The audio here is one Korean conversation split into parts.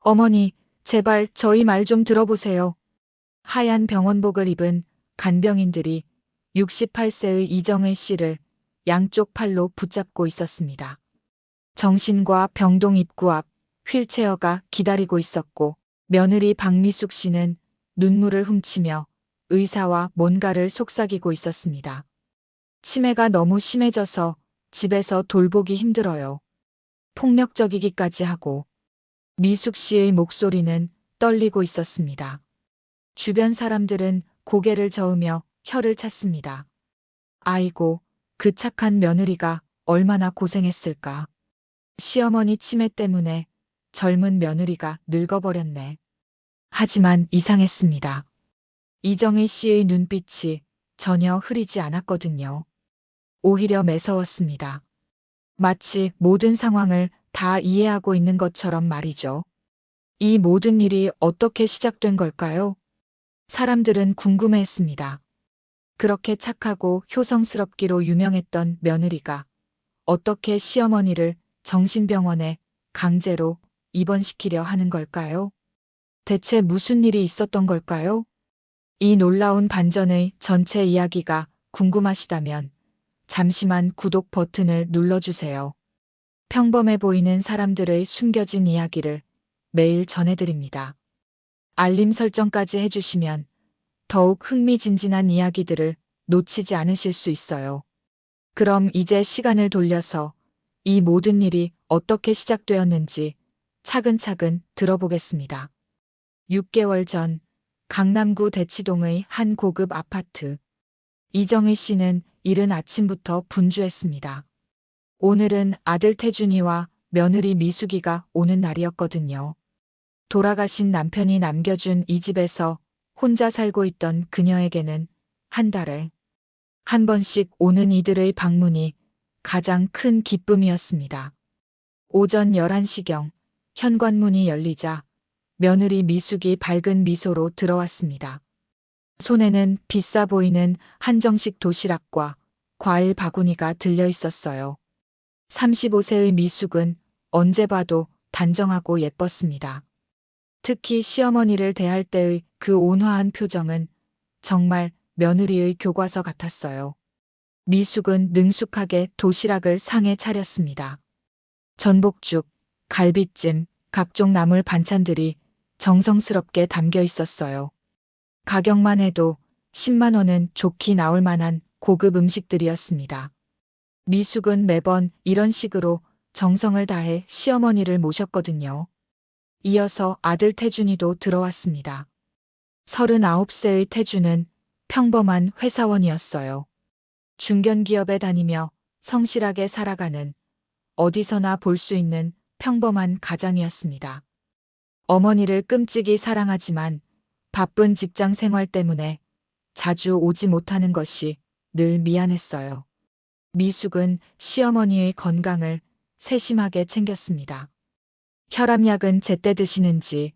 어머니, 제발 저희 말 좀 들어보세요. 하얀 병원복을 입은 간병인들이 68세의 이정의 씨를 양쪽 팔로 붙잡고 있었습니다. 정신과 병동 입구 앞 휠체어가 기다리고 있었고 며느리 박미숙 씨는 눈물을 훔치며 의사와 뭔가를 속삭이고 있었습니다. 치매가 너무 심해져서 집에서 돌보기 힘들어요. 폭력적이기까지 하고 미숙 씨의 목소리는 떨리고 있었습니다. 주변 사람들은 고개를 저으며 혀를 찼습니다. 아이고, 그 착한 며느리가 얼마나 고생했을까. 시어머니 치매 때문에 젊은 며느리가 늙어버렸네. 하지만 이상했습니다. 이정희 씨의 눈빛이 전혀 흐리지 않았거든요. 오히려 매서웠습니다. 마치 모든 상황을 다 이해하고 있는 것처럼 말이죠. 이 모든 일이 어떻게 시작된 걸까요? 사람들은 궁금해했습니다. 그렇게 착하고 효성스럽기로 유명했던 며느리가 어떻게 시어머니를 정신병원에 강제로 입원시키려 하는 걸까요? 대체 무슨 일이 있었던 걸까요? 이 놀라운 반전의 전체 이야기가 궁금하시다면 잠시만 구독 버튼을 눌러주세요. 평범해 보이는 사람들의 숨겨진 이야기를 매일 전해드립니다. 알림 설정까지 해주시면 더욱 흥미진진한 이야기들을 놓치지 않으실 수 있어요. 그럼 이제 시간을 돌려서 이 모든 일이 어떻게 시작되었는지 차근차근 들어보겠습니다. 6개월 전 강남구 대치동의 한 고급 아파트. 이정희 씨는 이른 아침부터 분주했습니다. 오늘은 아들 태준이와 며느리 미숙이가 오는 날이었거든요. 돌아가신 남편이 남겨준 이 집에서 혼자 살고 있던 그녀에게는 한 달에 한 번씩 오는 이들의 방문이 가장 큰 기쁨이었습니다. 오전 11시경 현관문이 열리자 며느리 미숙이 밝은 미소로 들어왔습니다. 손에는 비싸 보이는 한정식 도시락과 과일 바구니가 들려 있었어요. 35세의 미숙은 언제 봐도 단정하고 예뻤습니다. 특히 시어머니를 대할 때의 그 온화한 표정은 정말 며느리의 교과서 같았어요. 미숙은 능숙하게 도시락을 상에 차렸습니다. 전복죽, 갈비찜, 각종 나물 반찬들이 정성스럽게 담겨 있었어요. 가격만 해도 10만 원은 좋게 나올 만한 고급 음식들이었습니다. 미숙은 매번 이런 식으로 정성을 다해 시어머니를 모셨거든요. 이어서 아들 태준이도 들어왔습니다. 39세의 태준은 평범한 회사원이었어요. 중견기업에 다니며 성실하게 살아가는 어디서나 볼 수 있는 평범한 가장이었습니다. 어머니를 끔찍이 사랑하지만 바쁜 직장 생활 때문에 자주 오지 못하는 것이 늘 미안했어요. 미숙은 시어머니의 건강을 세심하게 챙겼습니다. 혈압약은 제때 드시는지,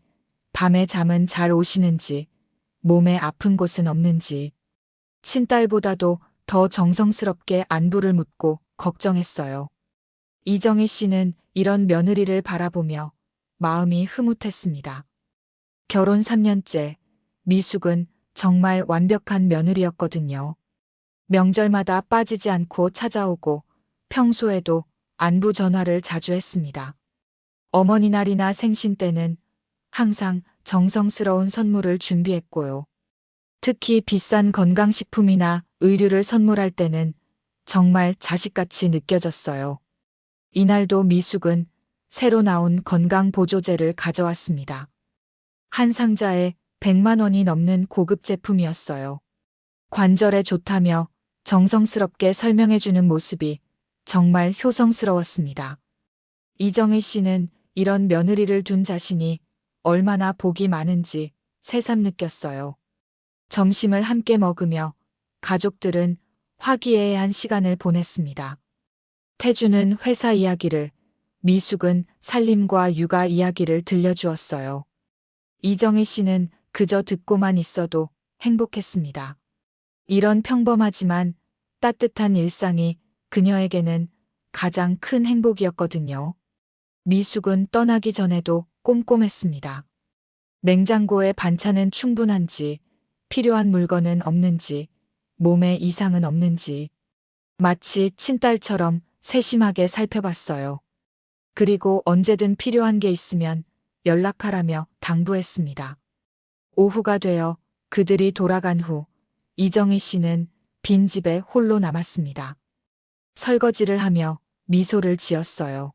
밤에 잠은 잘 오시는지, 몸에 아픈 곳은 없는지, 친딸보다도 더 정성스럽게 안부를 묻고 걱정했어요. 이정희 씨는 이런 며느리를 바라보며 마음이 흐뭇했습니다. 결혼 3년째, 미숙은 정말 완벽한 며느리였거든요. 명절마다 빠지지 않고 찾아오고 평소에도 안부 전화를 자주 했습니다. 어머니 날이나 생신 때는 항상 정성스러운 선물을 준비했고요. 특히 비싼 건강식품이나 의류를 선물할 때는 정말 자식같이 느껴졌어요. 이날도 미숙은 새로 나온 건강보조제를 가져왔습니다. 한 상자에 100만 원이 넘는 고급 제품이었어요. 관절에 좋다며 정성스럽게 설명해주는 모습이 정말 효성스러웠습니다. 이정희 씨는 이런 며느리를 둔 자신이 얼마나 복이 많은지 새삼 느꼈어요. 점심을 함께 먹으며 가족들은 화기애애한 시간을 보냈습니다. 태준은 회사 이야기를, 미숙은 살림과 육아 이야기를 들려주었어요. 이정희 씨는 그저 듣고만 있어도 행복했습니다. 이런 평범하지만 따뜻한 일상이 그녀에게는 가장 큰 행복이었거든요. 미숙은 떠나기 전에도 꼭 꼼꼼했습니다. 냉장고에 반찬은 충분한지, 필요한 물건은 없는지, 몸에 이상은 없는지, 마치 친딸처럼 세심하게 살펴봤어요. 그리고 언제든 필요한 게 있으면 연락하라며 당부했습니다. 오후가 되어 그들이 돌아간 후 이정희 씨는 빈집에 홀로 남았습니다. 설거지를 하며 미소를 지었어요.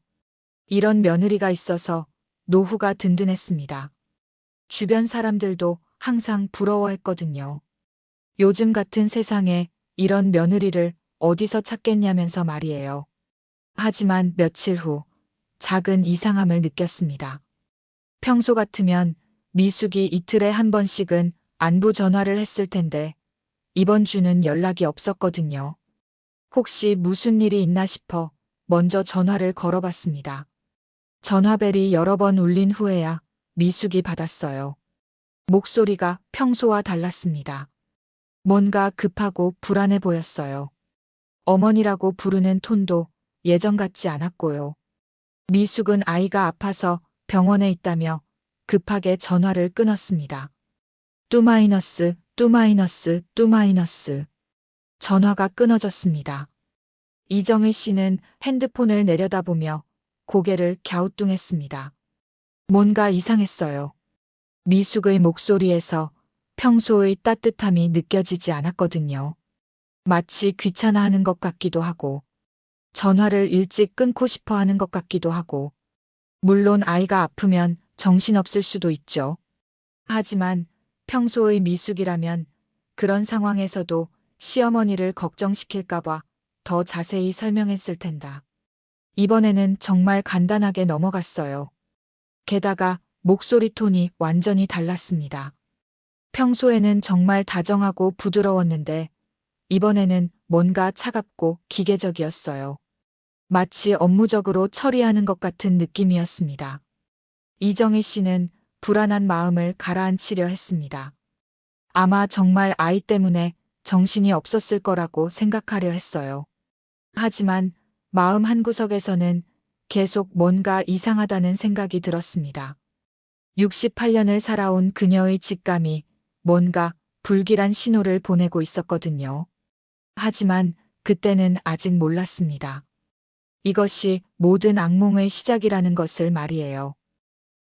이런 며느리가 있어서 노후가 든든했습니다. 주변 사람들도 항상 부러워했거든요. 요즘 같은 세상에 이런 며느리를 어디서 찾겠냐면서 말이에요. 하지만 며칠 후 작은 이상함을 느꼈습니다. 평소 같으면 미숙이 이틀에 한 번씩은 안부 전화를 했을 텐데 이번 주는 연락이 없었거든요. 혹시 무슨 일이 있나 싶어 먼저 전화를 걸어봤습니다. 전화벨이 여러 번 울린 후에야 미숙이 받았어요. 목소리가 평소와 달랐습니다. 뭔가 급하고 불안해 보였어요. 어머니라고 부르는 톤도 예전 같지 않았고요. 미숙은 아이가 아파서 병원에 있다며 급하게 전화를 끊었습니다. 뚜마이너스, 뚜마이너스, 뚜마이너스. 전화가 끊어졌습니다. 이정희 씨는 핸드폰을 내려다보며 고개를 갸우뚱했습니다. 뭔가 이상했어요. 미숙의 목소리에서 평소의 따뜻함이 느껴지지 않았거든요. 마치 귀찮아하는 것 같기도 하고, 전화를 일찍 끊고 싶어 하는 것 같기도 하고, 물론 아이가 아프면 정신없을 수도 있죠. 하지만 평소의 미숙이라면 그런 상황에서도 시어머니를 걱정시킬까봐 더 자세히 설명했을 텐다. 이번에는 정말 간단하게 넘어갔어요. 게다가 목소리 톤이 완전히 달랐습니다. 평소에는 정말 다정하고 부드러웠는데 이번에는 뭔가 차갑고 기계적이었어요. 마치 업무적으로 처리하는 것 같은 느낌이었습니다. 이정희 씨는 불안한 마음을 가라앉히려 했습니다. 아마 정말 아이 때문에 정신이 없었을 거라고 생각하려 했어요. 하지만 마음 한구석에서는 계속 뭔가 이상하다는 생각이 들었습니다. 68년을 살아온 그녀의 직감이 뭔가 불길한 신호를 보내고 있었거든요. 하지만 그때는 아직 몰랐습니다. 이것이 모든 악몽의 시작이라는 것을 말이에요.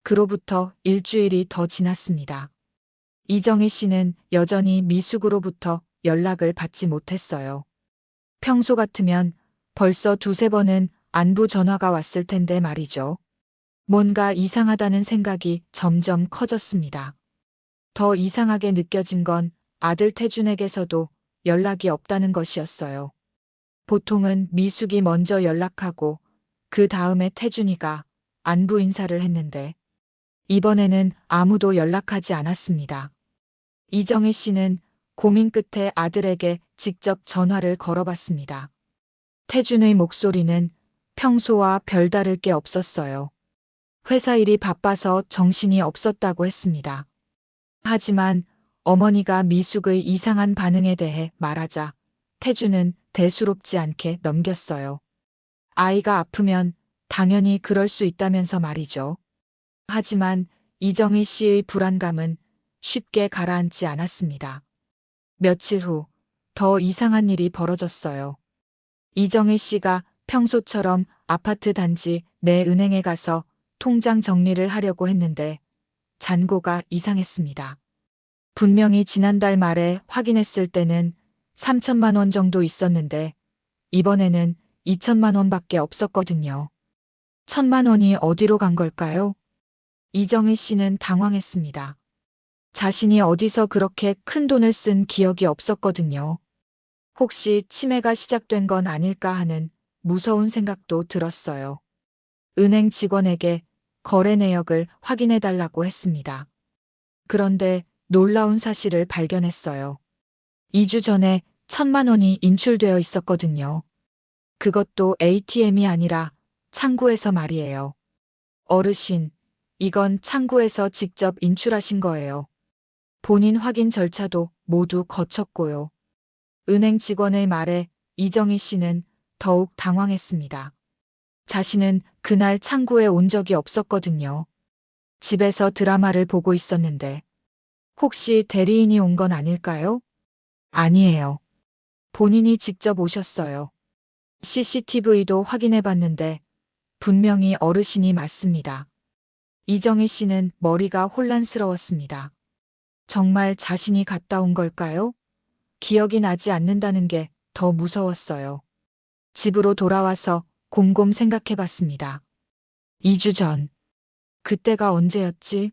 그로부터 일주일이 더 지났습니다. 이정희 씨는 여전히 미숙으로부터 연락을 받지 못했어요. 평소 같으면 벌써 두세 번은 안부 전화가 왔을 텐데 말이죠. 뭔가 이상하다는 생각이 점점 커졌습니다. 더 이상하게 느껴진 건 아들 태준에게서도 연락이 없다는 것이었어요. 보통은 미숙이 먼저 연락하고 그 다음에 태준이가 안부 인사를 했는데 이번에는 아무도 연락하지 않았습니다. 이정희 씨는 고민 끝에 아들에게 직접 전화를 걸어봤습니다. 태준의 목소리는 평소와 별다를 게 없었어요. 회사 일이 바빠서 정신이 없었다고 했습니다. 하지만 어머니가 미숙의 이상한 반응에 대해 말하자 태준은 대수롭지 않게 넘겼어요. 아이가 아프면 당연히 그럴 수 있다면서 말이죠. 하지만 이정희 씨의 불안감은 쉽게 가라앉지 않았습니다. 며칠 후 더 이상한 일이 벌어졌어요. 이정희 씨가 평소처럼 아파트 단지 내 은행에 가서 통장 정리를 하려고 했는데 잔고가 이상했습니다. 분명히 지난달 말에 확인했을 때는 3천만 원 정도 있었는데 이번에는 2천만 원밖에 없었거든요. 1천만 원이 어디로 간 걸까요? 이정희 씨는 당황했습니다. 자신이 어디서 그렇게 큰 돈을 쓴 기억이 없었거든요. 혹시 치매가 시작된 건 아닐까 하는 무서운 생각도 들었어요. 은행 직원에게 거래 내역을 확인해달라고 했습니다. 그런데 놀라운 사실을 발견했어요. 2주 전에 1천만 원이 인출되어 있었거든요. 그것도 ATM이 아니라 창구에서 말이에요. 어르신, 이건 창구에서 직접 인출하신 거예요. 본인 확인 절차도 모두 거쳤고요. 은행 직원의 말에 이정희 씨는 더욱 당황했습니다. 자신은 그날 창구에 온 적이 없었거든요. 집에서 드라마를 보고 있었는데 혹시 대리인이 온 건 아닐까요? 아니에요. 본인이 직접 오셨어요. CCTV도 확인해 봤는데 분명히 어르신이 맞습니다. 이정희 씨는 머리가 혼란스러웠습니다. 정말 자신이 갔다 온 걸까요? 기억이 나지 않는다는 게 더 무서웠어요. 집으로 돌아와서 곰곰 생각해 봤습니다. 2주 전. 그때가 언제였지?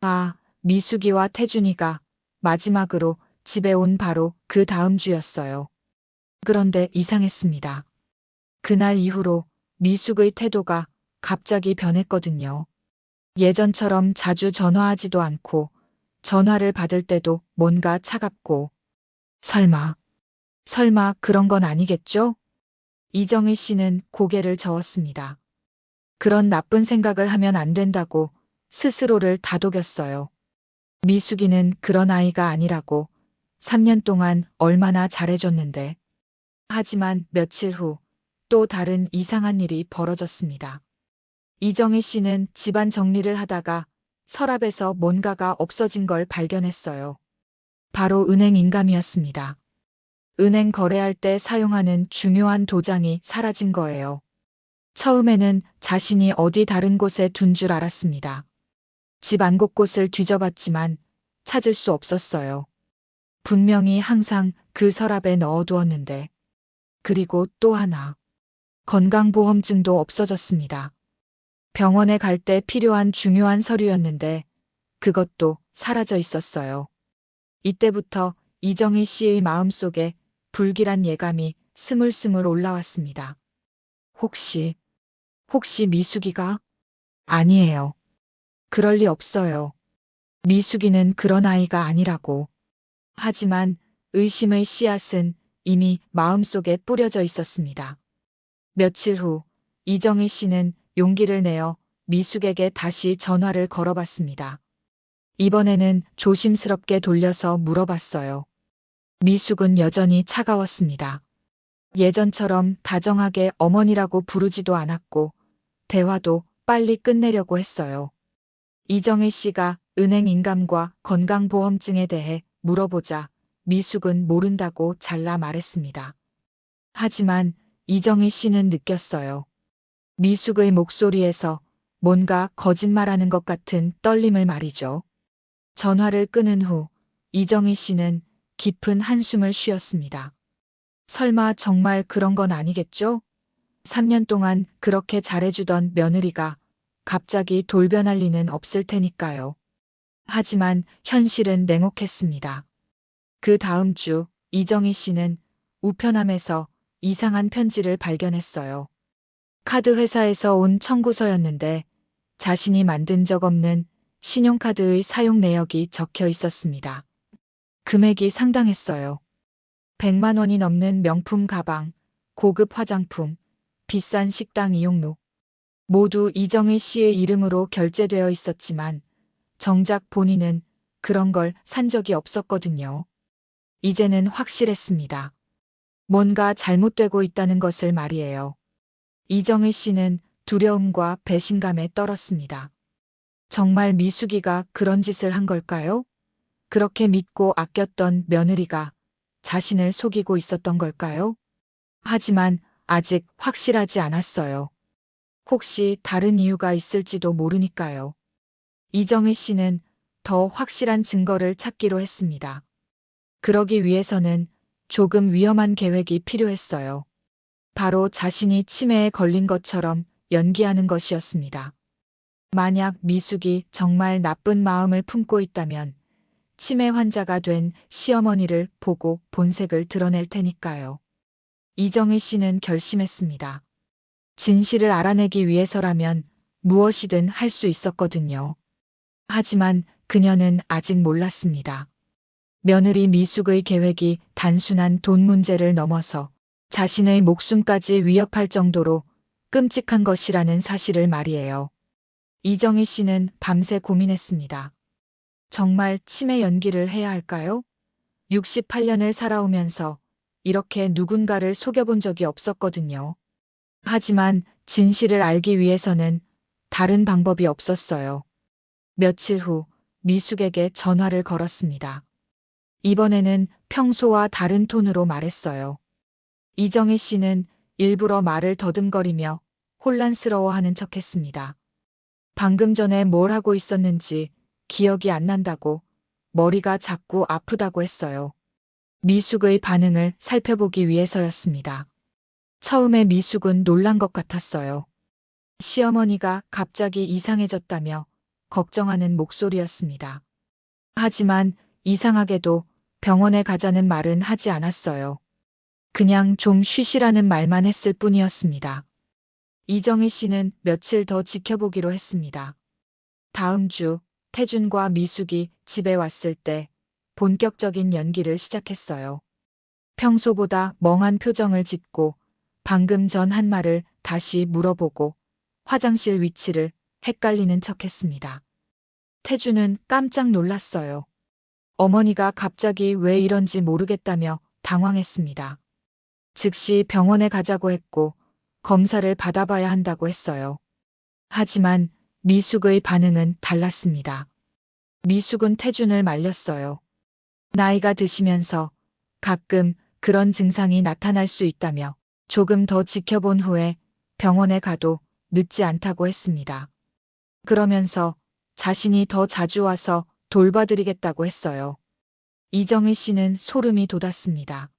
아, 미숙이와 태준이가 마지막으로 집에 온 바로 그 다음 주였어요. 그런데 이상했습니다. 그날 이후로 미숙의 태도가 갑자기 변했거든요. 예전처럼 자주 전화하지도 않고 전화를 받을 때도 뭔가 차갑고 설마 그런 건 아니겠죠? 이정희 씨는 고개를 저었습니다. 그런 나쁜 생각을 하면 안 된다고 스스로를 다독였어요. 미숙이는 그런 아이가 아니라고 3년 동안 얼마나 잘해줬는데. 하지만 며칠 후 또 다른 이상한 일이 벌어졌습니다. 이정희 씨는 집안 정리를 하다가 서랍에서 뭔가가 없어진 걸 발견했어요. 바로 은행 인감이었습니다. 은행 거래할 때 사용하는 중요한 도장이 사라진 거예요. 처음에는 자신이 어디 다른 곳에 둔 줄 알았습니다. 집 안 곳곳을 뒤져봤지만 찾을 수 없었어요. 분명히 항상 그 서랍에 넣어두었는데. 그리고 또 하나. 건강보험증도 없어졌습니다. 병원에 갈 때 필요한 중요한 서류였는데 그것도 사라져 있었어요. 이때부터 이정희 씨의 마음속에 불길한 예감이 스물스물 올라왔습니다. 혹시 미숙이가? 아니에요. 그럴 리 없어요. 미숙이는 그런 아이가 아니라고. 하지만 의심의 씨앗은 이미 마음속에 뿌려져 있었습니다. 며칠 후 이정희 씨는 용기를 내어 미숙에게 다시 전화를 걸어봤습니다. 이번에는 조심스럽게 돌려서 물어봤어요. 미숙은 여전히 차가웠습니다. 예전처럼 다정하게 어머니라고 부르지도 않았고 대화도 빨리 끝내려고 했어요. 이정희 씨가 은행 인감과 건강보험증에 대해 물어보자 미숙은 모른다고 잘라 말했습니다. 하지만 이정희 씨는 느꼈어요. 미숙의 목소리에서 뭔가 거짓말하는 것 같은 떨림을 말이죠. 전화를 끊은 후 이정희 씨는 깊은 한숨을 쉬었습니다. 설마 정말 그런 건 아니겠죠? 3년 동안 그렇게 잘해주던 며느리가 갑자기 돌변할 리는 없을 테니까요. 하지만 현실은 냉혹했습니다. 그 다음 주 이정희 씨는 우편함에서 이상한 편지를 발견했어요. 카드 회사에서 온 청구서였는데 자신이 만든 적 없는 신용카드의 사용 내역이 적혀 있었습니다. 금액이 상당했어요. 100만 원이 넘는 명품 가방, 고급 화장품, 비싼 식당 이용료. 모두 이정희 씨의 이름으로 결제되어 있었지만 정작 본인은 그런 걸 산 적이 없었거든요. 이제는 확실했습니다. 뭔가 잘못되고 있다는 것을 말이에요. 이정희 씨는 두려움과 배신감에 떨었습니다. 정말 미숙이가 그런 짓을 한 걸까요? 그렇게 믿고 아꼈던 며느리가 자신을 속이고 있었던 걸까요? 하지만 아직 확실하지 않았어요. 혹시 다른 이유가 있을지도 모르니까요. 이정희 씨는 더 확실한 증거를 찾기로 했습니다. 그러기 위해서는 조금 위험한 계획이 필요했어요. 바로 자신이 치매에 걸린 것처럼 연기하는 것이었습니다. 만약 미숙이 정말 나쁜 마음을 품고 있다면 치매 환자가 된 시어머니를 보고 본색을 드러낼 테니까요. 이정희 씨는 결심했습니다. 진실을 알아내기 위해서라면 무엇이든 할 수 있었거든요. 하지만 그녀는 아직 몰랐습니다. 며느리 미숙의 계획이 단순한 돈 문제를 넘어서 자신의 목숨까지 위협할 정도로 끔찍한 것이라는 사실을 말이에요. 이정희 씨는 밤새 고민했습니다. 정말 치매 연기를 해야 할까요? 68년을 살아오면서 이렇게 누군가를 속여본 적이 없었거든요. 하지만 진실을 알기 위해서는 다른 방법이 없었어요. 며칠 후 미숙에게 전화를 걸었습니다. 이번에는 평소와 다른 톤으로 말했어요. 이정희 씨는 일부러 말을 더듬거리며 혼란스러워하는 척했습니다. 방금 전에 뭘 하고 있었는지 기억이 안 난다고, 머리가 자꾸 아프다고 했어요. 미숙의 반응을 살펴보기 위해서였습니다. 처음에 미숙은 놀란 것 같았어요. 시어머니가 갑자기 이상해졌다며 걱정하는 목소리였습니다. 하지만 이상하게도 병원에 가자는 말은 하지 않았어요. 그냥 좀 쉬시라는 말만 했을 뿐이었습니다. 이정희 씨는 며칠 더 지켜보기로 했습니다. 다음 주 태준과 미숙이 집에 왔을 때 본격적인 연기를 시작했어요. 평소보다 멍한 표정을 짓고 방금 전 한 말을 다시 물어보고 화장실 위치를 헷갈리는 척했습니다. 태준은 깜짝 놀랐어요. 어머니가 갑자기 왜 이런지 모르겠다며 당황했습니다. 즉시 병원에 가자고 했고 검사를 받아봐야 한다고 했어요. 하지만 미숙의 반응은 달랐습니다. 미숙은 태준을 말렸어요. 나이가 드시면서 가끔 그런 증상이 나타날 수 있다며 조금 더 지켜본 후에 병원에 가도 늦지 않다고 했습니다. 그러면서 자신이 더 자주 와서 돌봐드리겠다고 했어요. 이정희 씨는 소름이 돋았습니다.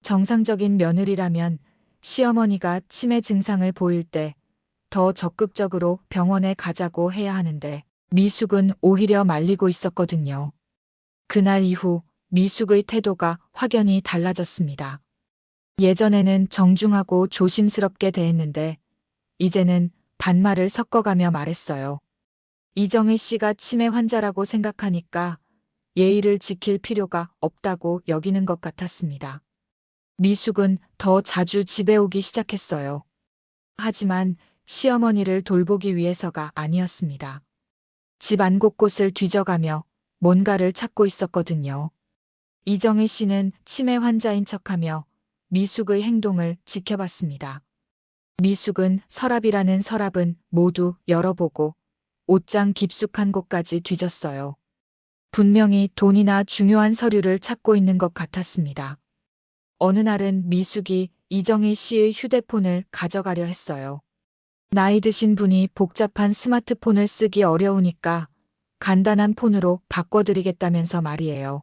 정상적인 며느리라면 시어머니가 치매 증상을 보일 때 더 적극적으로 병원에 가자고 해야 하는데 미숙은 오히려 말리고 있었거든요. 그날 이후 미숙의 태도가 확연히 달라졌습니다. 예전에는 정중하고 조심스럽게 대했는데 이제는 반말을 섞어가며 말했어요. 이정희 씨가 치매 환자라고 생각하니까 예의를 지킬 필요가 없다고 여기는 것 같았습니다. 미숙은 더 자주 집에 오기 시작했어요. 하지만 시어머니를 돌보기 위해서가 아니었습니다. 집 안 곳곳을 뒤져가며 뭔가를 찾고 있었거든요. 이정희 씨는 치매 환자인 척하며 미숙의 행동을 지켜봤습니다. 미숙은 서랍이라는 서랍은 모두 열어보고 옷장 깊숙한 곳까지 뒤졌어요. 분명히 돈이나 중요한 서류를 찾고 있는 것 같았습니다. 어느 날은 미숙이 이정희 씨의 휴대폰을 가져가려 했어요. 나이 드신 분이 복잡한 스마트폰을 쓰기 어려우니까 간단한 폰으로 바꿔드리겠다면서 말이에요.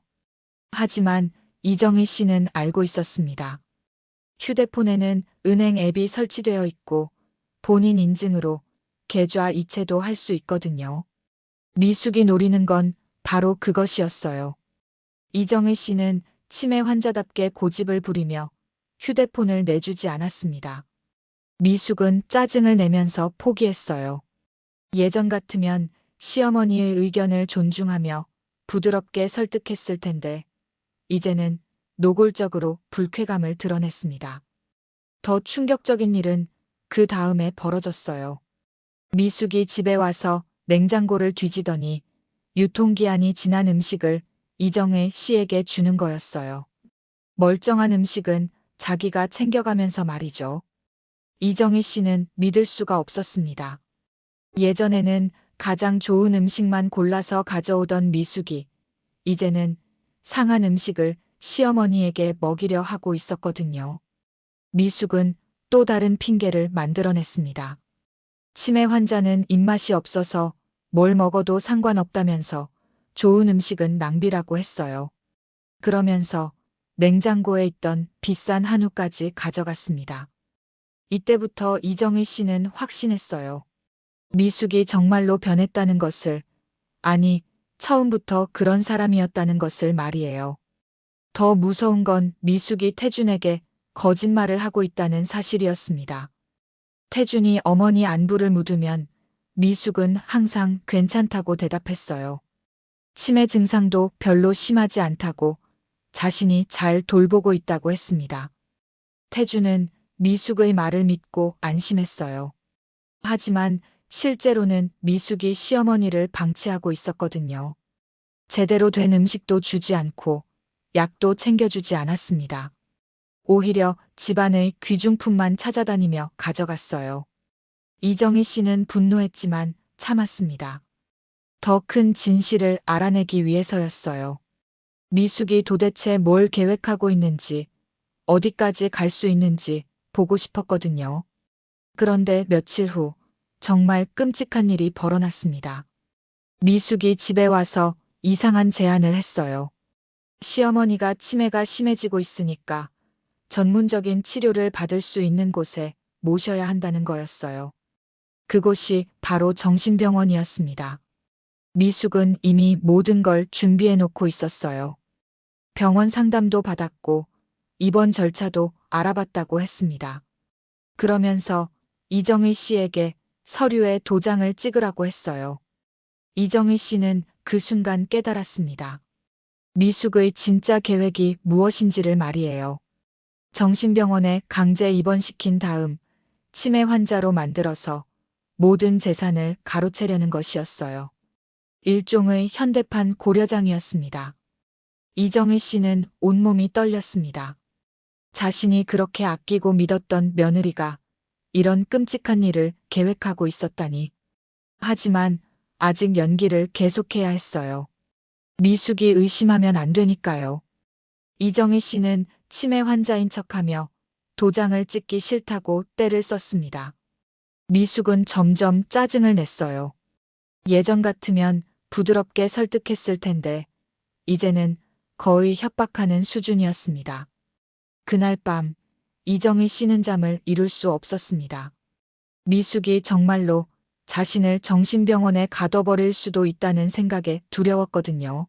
하지만 이정희 씨는 알고 있었습니다. 휴대폰에는 은행 앱이 설치되어 있고 본인 인증으로 계좌 이체도 할 수 있거든요. 미숙이 노리는 건 바로 그것이었어요. 이정희 씨는 치매 환자답게 고집을 부리며 휴대폰을 내주지 않았습니다. 미숙은 짜증을 내면서 포기했어요. 예전 같으면 시어머니의 의견을 존중하며 부드럽게 설득했을 텐데 이제는 노골적으로 불쾌감을 드러냈습니다. 더 충격적인 일은 그 다음에 벌어졌어요. 미숙이 집에 와서 냉장고를 뒤지더니 유통기한이 지난 음식을 이정혜 씨에게 주는 거였어요. 멀쩡한 음식은 자기가 챙겨가면서 말이죠. 이정희 씨는 믿을 수가 없었습니다. 예전에는 가장 좋은 음식만 골라서 가져오던 미숙이 이제는 상한 음식을 시어머니에게 먹이려 하고 있었거든요. 미숙은 또 다른 핑계를 만들어냈습니다. 치매 환자는 입맛이 없어서 뭘 먹어도 상관없다면서 좋은 음식은 낭비라고 했어요. 그러면서 냉장고에 있던 비싼 한우까지 가져갔습니다. 이때부터 이정희 씨는 확신했어요. 미숙이 정말로 변했다는 것을, 아니, 처음부터 그런 사람이었다는 것을 말이에요. 더 무서운 건 미숙이 태준에게 거짓말을 하고 있다는 사실이었습니다. 태준이 어머니 안부를 묻으면 미숙은 항상 괜찮다고 대답했어요. 치매 증상도 별로 심하지 않다고, 자신이 잘 돌보고 있다고 했습니다. 태준은 미숙의 말을 믿고 안심했어요. 하지만 실제로는 미숙이 시어머니를 방치하고 있었거든요. 제대로 된 음식도 주지 않고 약도 챙겨주지 않았습니다. 오히려 집안의 귀중품만 찾아다니며 가져갔어요. 이정희 씨는 분노했지만 참았습니다. 더 큰 진실을 알아내기 위해서였어요. 미숙이 도대체 뭘 계획하고 있는지, 어디까지 갈 수 있는지 보고 싶었거든요. 그런데 며칠 후 정말 끔찍한 일이 벌어났습니다. 미숙이 집에 와서 이상한 제안을 했어요. 시어머니가 치매가 심해지고 있으니까 전문적인 치료를 받을 수 있는 곳에 모셔야 한다는 거였어요. 그곳이 바로 정신병원이었습니다. 미숙은 이미 모든 걸 준비해 놓고 있었어요. 병원 상담도 받았고 입원 절차도 알아봤다고 했습니다. 그러면서 이정희 씨에게 서류에 도장을 찍으라고 했어요. 이정희 씨는 그 순간 깨달았습니다. 미숙의 진짜 계획이 무엇인지를 말이에요. 정신병원에 강제 입원시킨 다음 치매 환자로 만들어서 모든 재산을 가로채려는 것이었어요. 일종의 현대판 고려장이었습니다. 이정희 씨는 온몸이 떨렸습니다. 자신이 그렇게 아끼고 믿었던 며느리가 이런 끔찍한 일을 계획하고 있었다니. 하지만 아직 연기를 계속해야 했어요. 미숙이 의심하면 안 되니까요. 이정희 씨는 치매 환자인 척하며 도장을 찍기 싫다고 떼를 썼습니다. 미숙은 점점 짜증을 냈어요. 예전 같으면 부드럽게 설득했을 텐데 이제는 거의 협박하는 수준이었습니다. 그날 밤 이정희 씨는 잠을 이룰 수 없었습니다. 미숙이 정말로 자신을 정신병원에 가둬버릴 수도 있다는 생각에 두려웠거든요.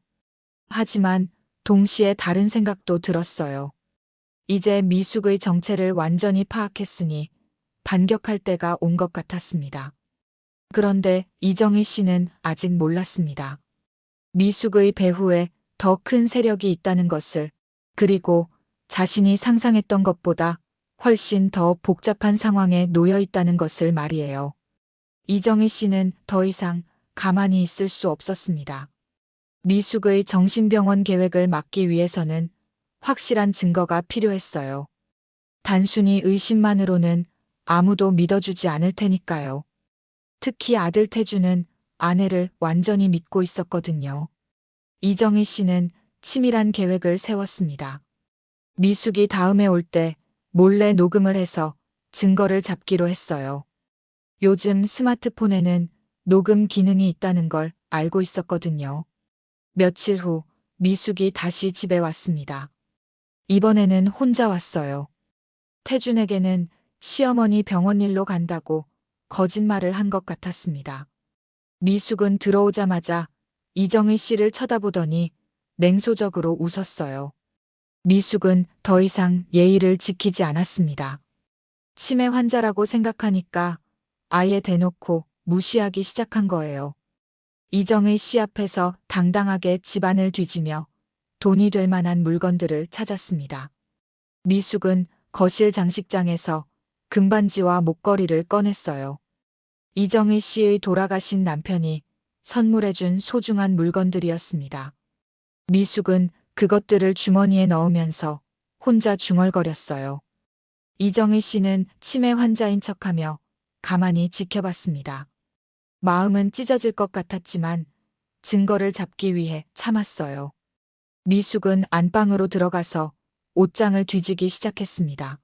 하지만 동시에 다른 생각도 들었어요. 이제 미숙의 정체를 완전히 파악했으니 반격할 때가 온 것 같았습니다. 그런데 이정희 씨는 아직 몰랐습니다. 미숙의 배후에 더 큰 세력이 있다는 것을, 그리고 자신이 상상했던 것보다 훨씬 더 복잡한 상황에 놓여 있다는 것을 말이에요. 이정희 씨는 더 이상 가만히 있을 수 없었습니다. 미숙의 정신병원 계획을 막기 위해서는 확실한 증거가 필요했어요. 단순히 의심만으로는 아무도 믿어주지 않을 테니까요. 특히 아들 태주는 아내를 완전히 믿고 있었거든요. 이정희 씨는 치밀한 계획을 세웠습니다. 미숙이 다음에 올 때 몰래 녹음을 해서 증거를 잡기로 했어요. 요즘 스마트폰에는 녹음 기능이 있다는 걸 알고 있었거든요. 며칠 후 미숙이 다시 집에 왔습니다. 이번에는 혼자 왔어요. 태준에게는 시어머니 병원 일로 간다고 거짓말을 한 것 같았습니다. 미숙은 들어오자마자 이정희 씨를 쳐다보더니 냉소적으로 웃었어요. 미숙은 더 이상 예의를 지키지 않았습니다. 치매 환자라고 생각하니까 아예 대놓고 무시하기 시작한 거예요. 이정희 씨 앞에서 당당하게 집안을 뒤지며 돈이 될 만한 물건들을 찾았습니다. 미숙은 거실 장식장에서 금반지와 목걸이를 꺼냈어요. 이정희 씨의 돌아가신 남편이 선물해준 소중한 물건들이었습니다. 미숙은 그것들을 주머니에 넣으면서 혼자 중얼거렸어요. 이정희 씨는 치매 환자인 척하며 가만히 지켜봤습니다. 마음은 찢어질 것 같았지만 증거를 잡기 위해 참았어요. 미숙은 안방으로 들어가서 옷장을 뒤지기 시작했습니다.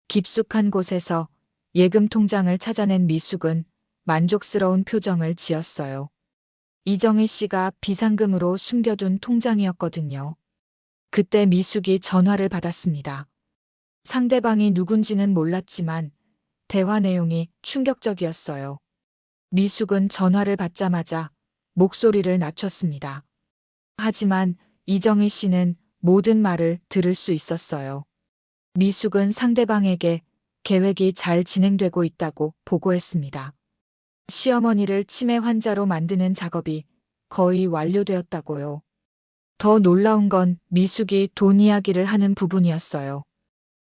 깊숙한 곳에서 예금 통장을 찾아낸 미숙은 만족스러운 표정을 지었어요. 이정희 씨가 비상금으로 숨겨둔 통장이었거든요. 그때 미숙이 전화를 받았습니다. 상대방이 누군지는 몰랐지만 대화 내용이 충격적이었어요. 미숙은 전화를 받자마자 목소리를 낮췄습니다. 하지만 이정희 씨는 모든 말을 들을 수 있었어요. 미숙은 상대방에게 계획이 잘 진행되고 있다고 보고했습니다. 시어머니를 치매 환자로 만드는 작업이 거의 완료되었다고요. 더 놀라운 건 미숙이 돈 이야기를 하는 부분이었어요.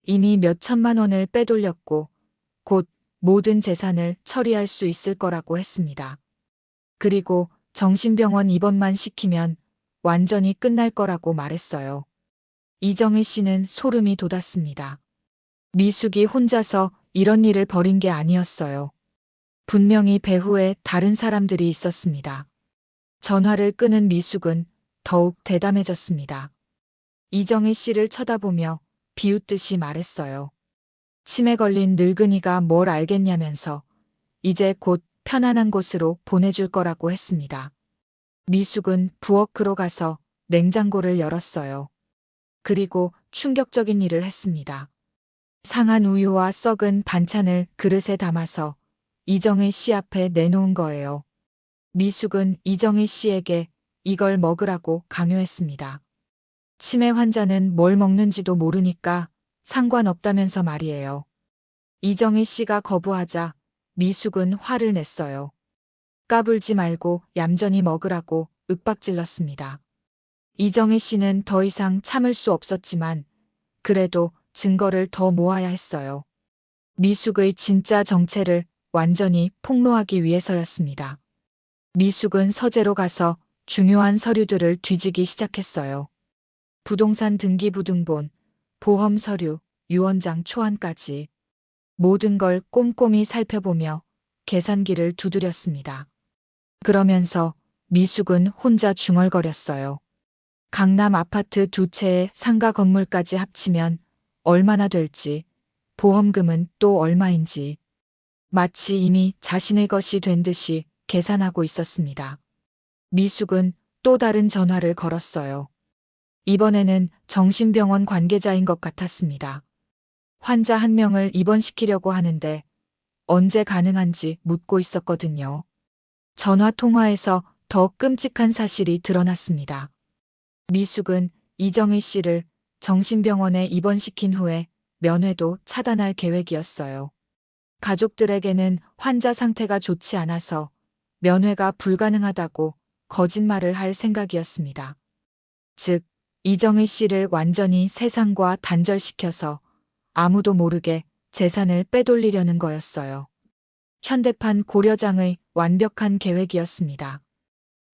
이미 몇 천만 원을 빼돌렸고 곧 모든 재산을 처리할 수 있을 거라고 했습니다. 그리고 정신병원 입원만 시키면 완전히 끝날 거라고 말했어요. 이정희 씨는 소름이 돋았습니다. 미숙이 혼자서 이런 일을 벌인 게 아니었어요. 분명히 배후에 다른 사람들이 있었습니다. 전화를 끄는 미숙은 더욱 대담해졌습니다. 이정희 씨를 쳐다보며 비웃듯이 말했어요. 치매 걸린 늙은이가 뭘 알겠냐면서 이제 곧 편안한 곳으로 보내줄 거라고 했습니다. 미숙은 부엌으로 가서 냉장고를 열었어요. 그리고 충격적인 일을 했습니다. 상한 우유와 썩은 반찬을 그릇에 담아서 이정희 씨 앞에 내놓은 거예요. 미숙은 이정희 씨에게 이걸 먹으라고 강요했습니다. 치매 환자는 뭘 먹는지도 모르니까 상관없다면서 말이에요. 이정희 씨가 거부하자 미숙은 화를 냈어요. 까불지 말고 얌전히 먹으라고 윽박질렀습니다. 이정희 씨는 더 이상 참을 수 없었지만 그래도 증거를 더 모아야 했어요. 미숙의 진짜 정체를 완전히 폭로하기 위해서였습니다. 미숙은 서재로 가서 중요한 서류들을 뒤지기 시작했어요. 부동산 등기부등본, 보험 서류, 유언장 초안까지 모든 걸 꼼꼼히 살펴보며 계산기를 두드렸습니다. 그러면서 미숙은 혼자 중얼거렸어요. 강남 아파트 2채의 상가 건물까지 합치면 얼마나 될지, 보험금은 또 얼마인지, 마치 이미 자신의 것이 된 듯이 계산하고 있었습니다. 미숙은 또 다른 전화를 걸었어요. 이번에는 정신병원 관계자인 것 같았습니다. 환자 한 명을 입원시키려고 하는데 언제 가능한지 묻고 있었거든요. 전화 통화에서 더 끔찍한 사실이 드러났습니다. 미숙은 이정희 씨를 정신병원에 입원시킨 후에 면회도 차단할 계획이었어요. 가족들에게는 환자 상태가 좋지 않아서 면회가 불가능하다고 거짓말을 할 생각이었습니다. 즉, 이정희 씨를 완전히 세상과 단절시켜서 아무도 모르게 재산을 빼돌리려는 거였어요. 현대판 고려장의 완벽한 계획이었습니다.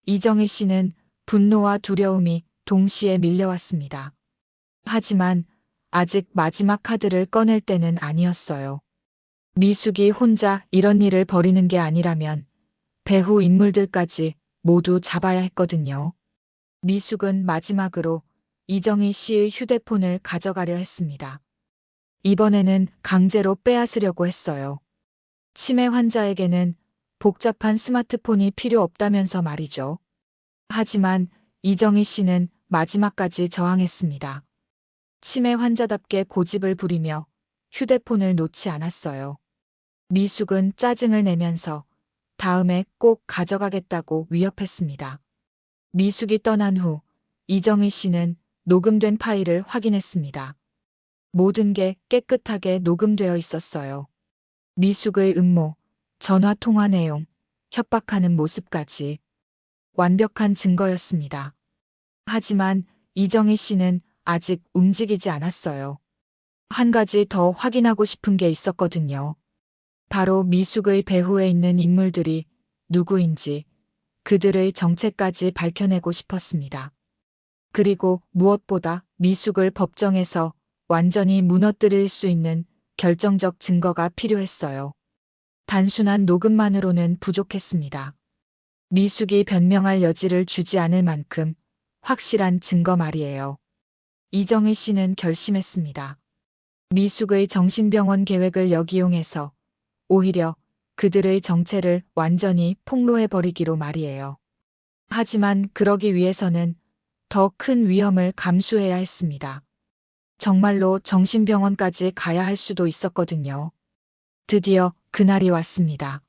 이정희 씨는 분노와 두려움이 동시에 밀려왔습니다. 하지만 아직 마지막 카드를 꺼낼 때는 아니었어요. 미숙이 혼자 이런 일을 벌이는 게 아니라면 배후 인물들까지 모두 잡아야 했거든요. 미숙은 마지막으로 이정희 씨의 휴대폰을 가져가려 했습니다. 이번에는 강제로 빼앗으려고 했어요. 치매 환자에게는 복잡한 스마트폰이 필요 없다면서 말이죠. 하지만 이정희 씨는 마지막까지 저항했습니다. 치매 환자답게 고집을 부리며 휴대폰을 놓지 않았어요. 미숙은 짜증을 내면서 다음에 꼭 가져가겠다고 위협했습니다. 미숙이 떠난 후 이정희 씨는 녹음된 파일을 확인했습니다. 모든 게 깨끗하게 녹음되어 있었어요. 미숙의 음모, 전화 통화 내용, 협박하는 모습까지 완벽한 증거였습니다. 하지만 이정희 씨는 아직 움직이지 않았어요. 한 가지 더 확인하고 싶은 게 있었거든요. 바로 미숙의 배후에 있는 인물들이 누구인지 그들의 정체까지 밝혀내고 싶었습니다. 그리고 무엇보다 미숙을 법정에서 완전히 무너뜨릴 수 있는 결정적 증거가 필요했어요. 단순한 녹음만으로는 부족했습니다. 미숙이 변명할 여지를 주지 않을 만큼 확실한 증거 말이에요. 이정희 씨는 결심했습니다. 미숙의 정신병원 계획을 역이용해서 오히려 그들의 정체를 완전히 폭로해버리기로 말이에요. 하지만 그러기 위해서는 더 큰 위험을 감수해야 했습니다. 정말로 정신병원까지 가야 할 수도 있었거든요. 드디어 그날이 왔습니다.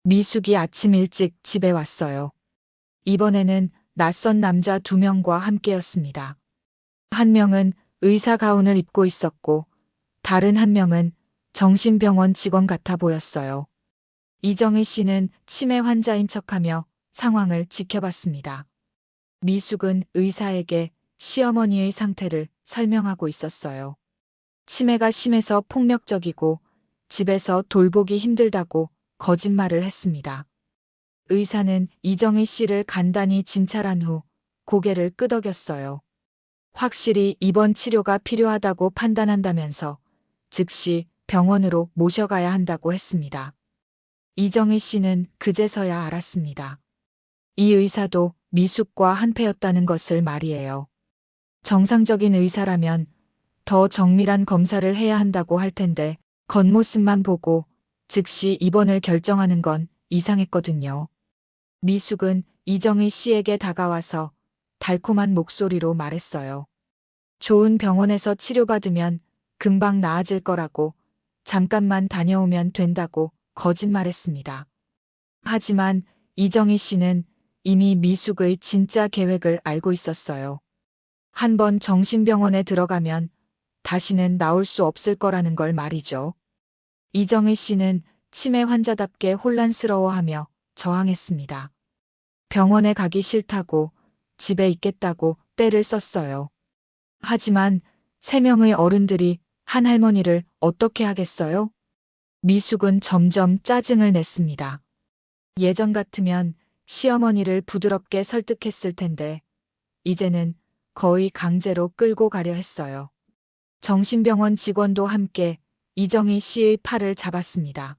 미숙이 아침 일찍 집에 왔어요. 이번에는 낯선 남자 2명과 함께였습니다. 한 명은 의사 가운을 입고 있었고 다른 한 명은 정신병원 직원 같아 보였어요. 이정희 씨는 치매 환자인 척하며 상황을 지켜봤습니다. 미숙은 의사에게 시어머니의 상태를 설명하고 있었어요. 치매가 심해서 폭력적이고 집에서 돌보기 힘들다고 거짓말을 했습니다. 의사는 이정희 씨를 간단히 진찰한 후 고개를 끄덕였어요. 확실히 입원 치료가 필요하다고 판단한다면서 즉시 병원으로 모셔가야 한다고 했습니다. 이정희 씨는 그제서야 알았습니다. 이 의사도 미숙과 한패였다는 것을 말이에요. 정상적인 의사라면 더 정밀한 검사를 해야 한다고 할 텐데 겉모습만 보고 즉시 입원을 결정하는 건 이상했거든요. 미숙은 이정희 씨에게 다가와서 달콤한 목소리로 말했어요. 좋은 병원에서 치료받으면 금방 나아질 거라고, 잠깐만 다녀오면 된다고 거짓말했습니다. 하지만 이정희 씨는 이미 미숙의 진짜 계획을 알고 있었어요. 한번 정신병원에 들어가면 다시는 나올 수 없을 거라는 걸 말이죠. 이정희 씨는 치매 환자답게 혼란스러워하며 저항했습니다. 병원에 가기 싫다고, 집에 있겠다고 떼를 썼어요. 하지만 3명의 어른들이 한 할머니를 어떻게 하겠어요? 미숙은 점점 짜증을 냈습니다. 예전 같으면 시어머니를 부드럽게 설득했을 텐데 이제는 거의 강제로 끌고 가려 했어요. 정신병원 직원도 함께 이정희 씨의 팔을 잡았습니다.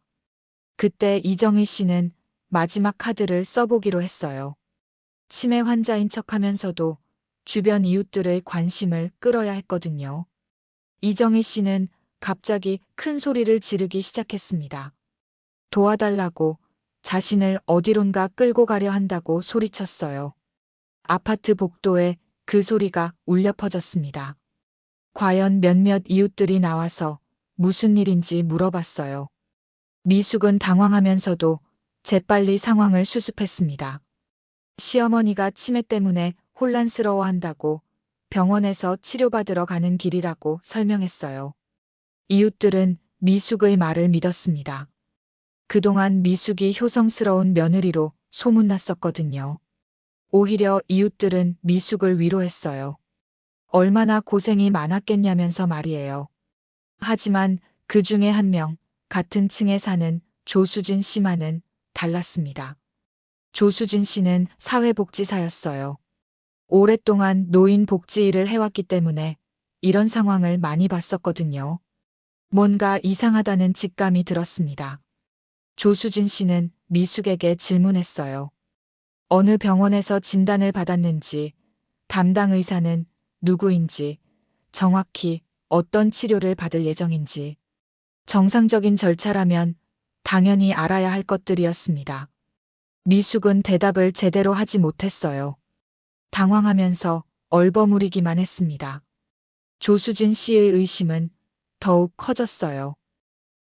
그때 이정희 씨는 마지막 카드를 써보기로 했어요. 치매 환자인 척하면서도 주변 이웃들의 관심을 끌어야 했거든요. 이정희 씨는 갑자기 큰 소리를 지르기 시작했습니다. 도와달라고, 자신을 어디론가 끌고 가려 한다고 소리쳤어요. 아파트 복도에 그 소리가 울려 퍼졌습니다. 과연 몇몇 이웃들이 나와서 무슨 일인지 물어봤어요. 미숙은 당황하면서도 재빨리 상황을 수습했습니다. 시어머니가 치매 때문에 혼란스러워한다고, 병원에서 치료받으러 가는 길이라고 설명했어요. 이웃들은 미숙의 말을 믿었습니다. 그동안 미숙이 효성스러운 며느리로 소문났었거든요. 오히려 이웃들은 미숙을 위로했어요. 얼마나 고생이 많았겠냐면서 말이에요. 하지만 그 중에 한 명, 같은 층에 사는 조수진 씨만은 달랐습니다. 조수진 씨는 사회복지사였어요. 오랫동안 노인 복지 일을 해왔기 때문에 이런 상황을 많이 봤었거든요. 뭔가 이상하다는 직감이 들었습니다. 조수진 씨는 미숙에게 질문했어요. 어느 병원에서 진단을 받았는지, 담당 의사는 누구인지, 정확히 어떤 치료를 받을 예정인지, 정상적인 절차라면 당연히 알아야 할 것들이었습니다. 미숙은 대답을 제대로 하지 못했어요. 당황하면서 얼버무리기만 했습니다. 조수진 씨의 의심은 더욱 커졌어요.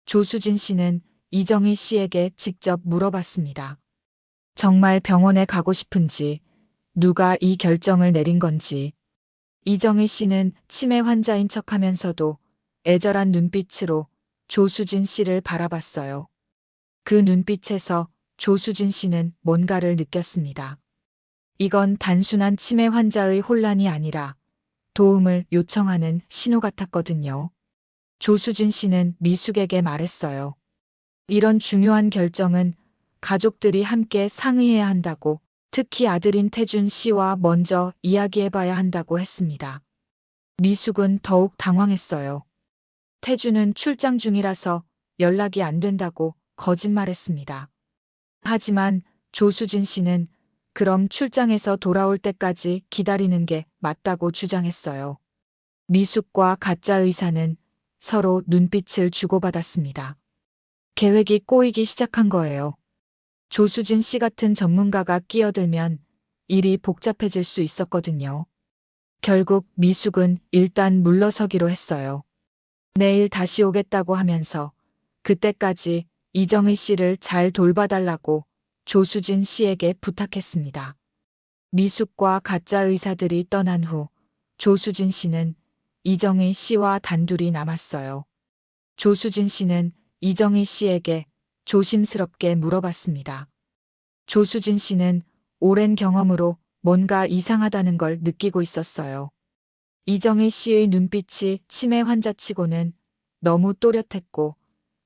조수진 씨는 이정희 씨에게 직접 물어봤습니다. 정말 병원에 가고 싶은지, 누가 이 결정을 내린 건지. 이정희 씨는 치매 환자인 척하면서도 애절한 눈빛으로 조수진 씨를 바라봤어요. 그 눈빛에서 조수진 씨는 뭔가를 느꼈습니다. 이건 단순한 치매 환자의 혼란이 아니라 도움을 요청하는 신호 같았거든요. 조수진 씨는 미숙에게 말했어요. 이런 중요한 결정은 가족들이 함께 상의해야 한다고, 특히 아들인 태준 씨와 먼저 이야기해봐야 한다고 했습니다. 미숙은 더욱 당황했어요. 태준은 출장 중이라서 연락이 안 된다고 거짓말했습니다. 하지만 조수진 씨는 그럼 출장에서 돌아올 때까지 기다리는 게 맞다고 주장했어요. 미숙과 가짜 의사는 서로 눈빛을 주고받았습니다. 계획이 꼬이기 시작한 거예요. 조수진 씨 같은 전문가가 끼어들면 일이 복잡해질 수 있었거든요. 결국 미숙은 일단 물러서기로 했어요. 내일 다시 오겠다고 하면서 그때까지 이정희 씨를 잘 돌봐달라고 조수진 씨에게 부탁했습니다. 미숙과 가짜 의사들이 떠난 후 조수진 씨는 이정희 씨와 단둘이 남았어요. 조수진 씨는 이정희 씨에게 조심스럽게 물어봤습니다. 조수진 씨는 오랜 경험으로 뭔가 이상하다는 걸 느끼고 있었어요. 이정희 씨의 눈빛이 치매 환자치고는 너무 또렷했고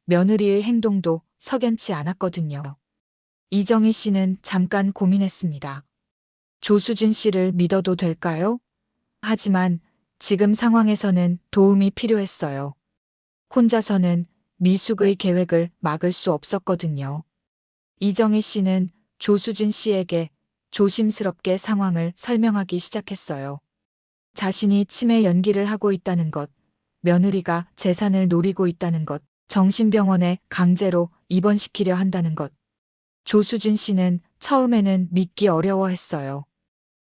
며느리의 행동도 석연치 않았거든요. 이정희 씨는 잠깐 고민했습니다. 조수진 씨를 믿어도 될까요? 하지만 지금 상황에서는 도움이 필요했어요. 혼자서는 미숙의 계획을 막을 수 없었거든요. 이정희 씨는 조수진 씨에게 조심스럽게 상황을 설명하기 시작했어요. 자신이 치매 연기를 하고 있다는 것, 며느리가 재산을 노리고 있다는 것, 정신병원에 강제로 입원시키려 한다는 것. 조수진 씨는 처음에는 믿기 어려워했어요.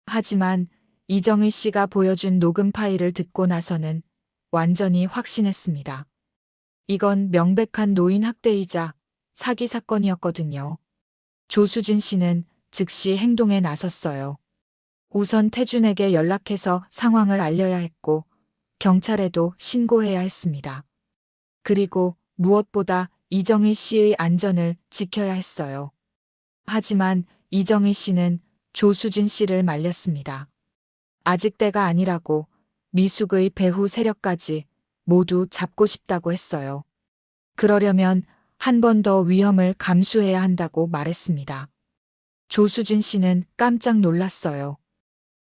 하지만 이정희 씨가 보여준 녹음 파일을 듣고 나서는 완전히 확신했습니다. 이건 명백한 노인 학대이자 사기 사건이었거든요. 조수진 씨는 즉시 행동에 나섰어요. 우선 태준에게 연락해서 상황을 알려야 했고 경찰에도 신고해야 했습니다. 그리고 무엇보다 이정희 씨의 안전을 지켜야 했어요. 하지만 이정희 씨는 조수진 씨를 말렸습니다. 아직 때가 아니라고 미숙의 배후 세력까지 모두 잡고 싶다고 했어요. 그러려면 한 번 더 위험을 감수해야 한다고 말했습니다. 조수진 씨는 깜짝 놀랐어요.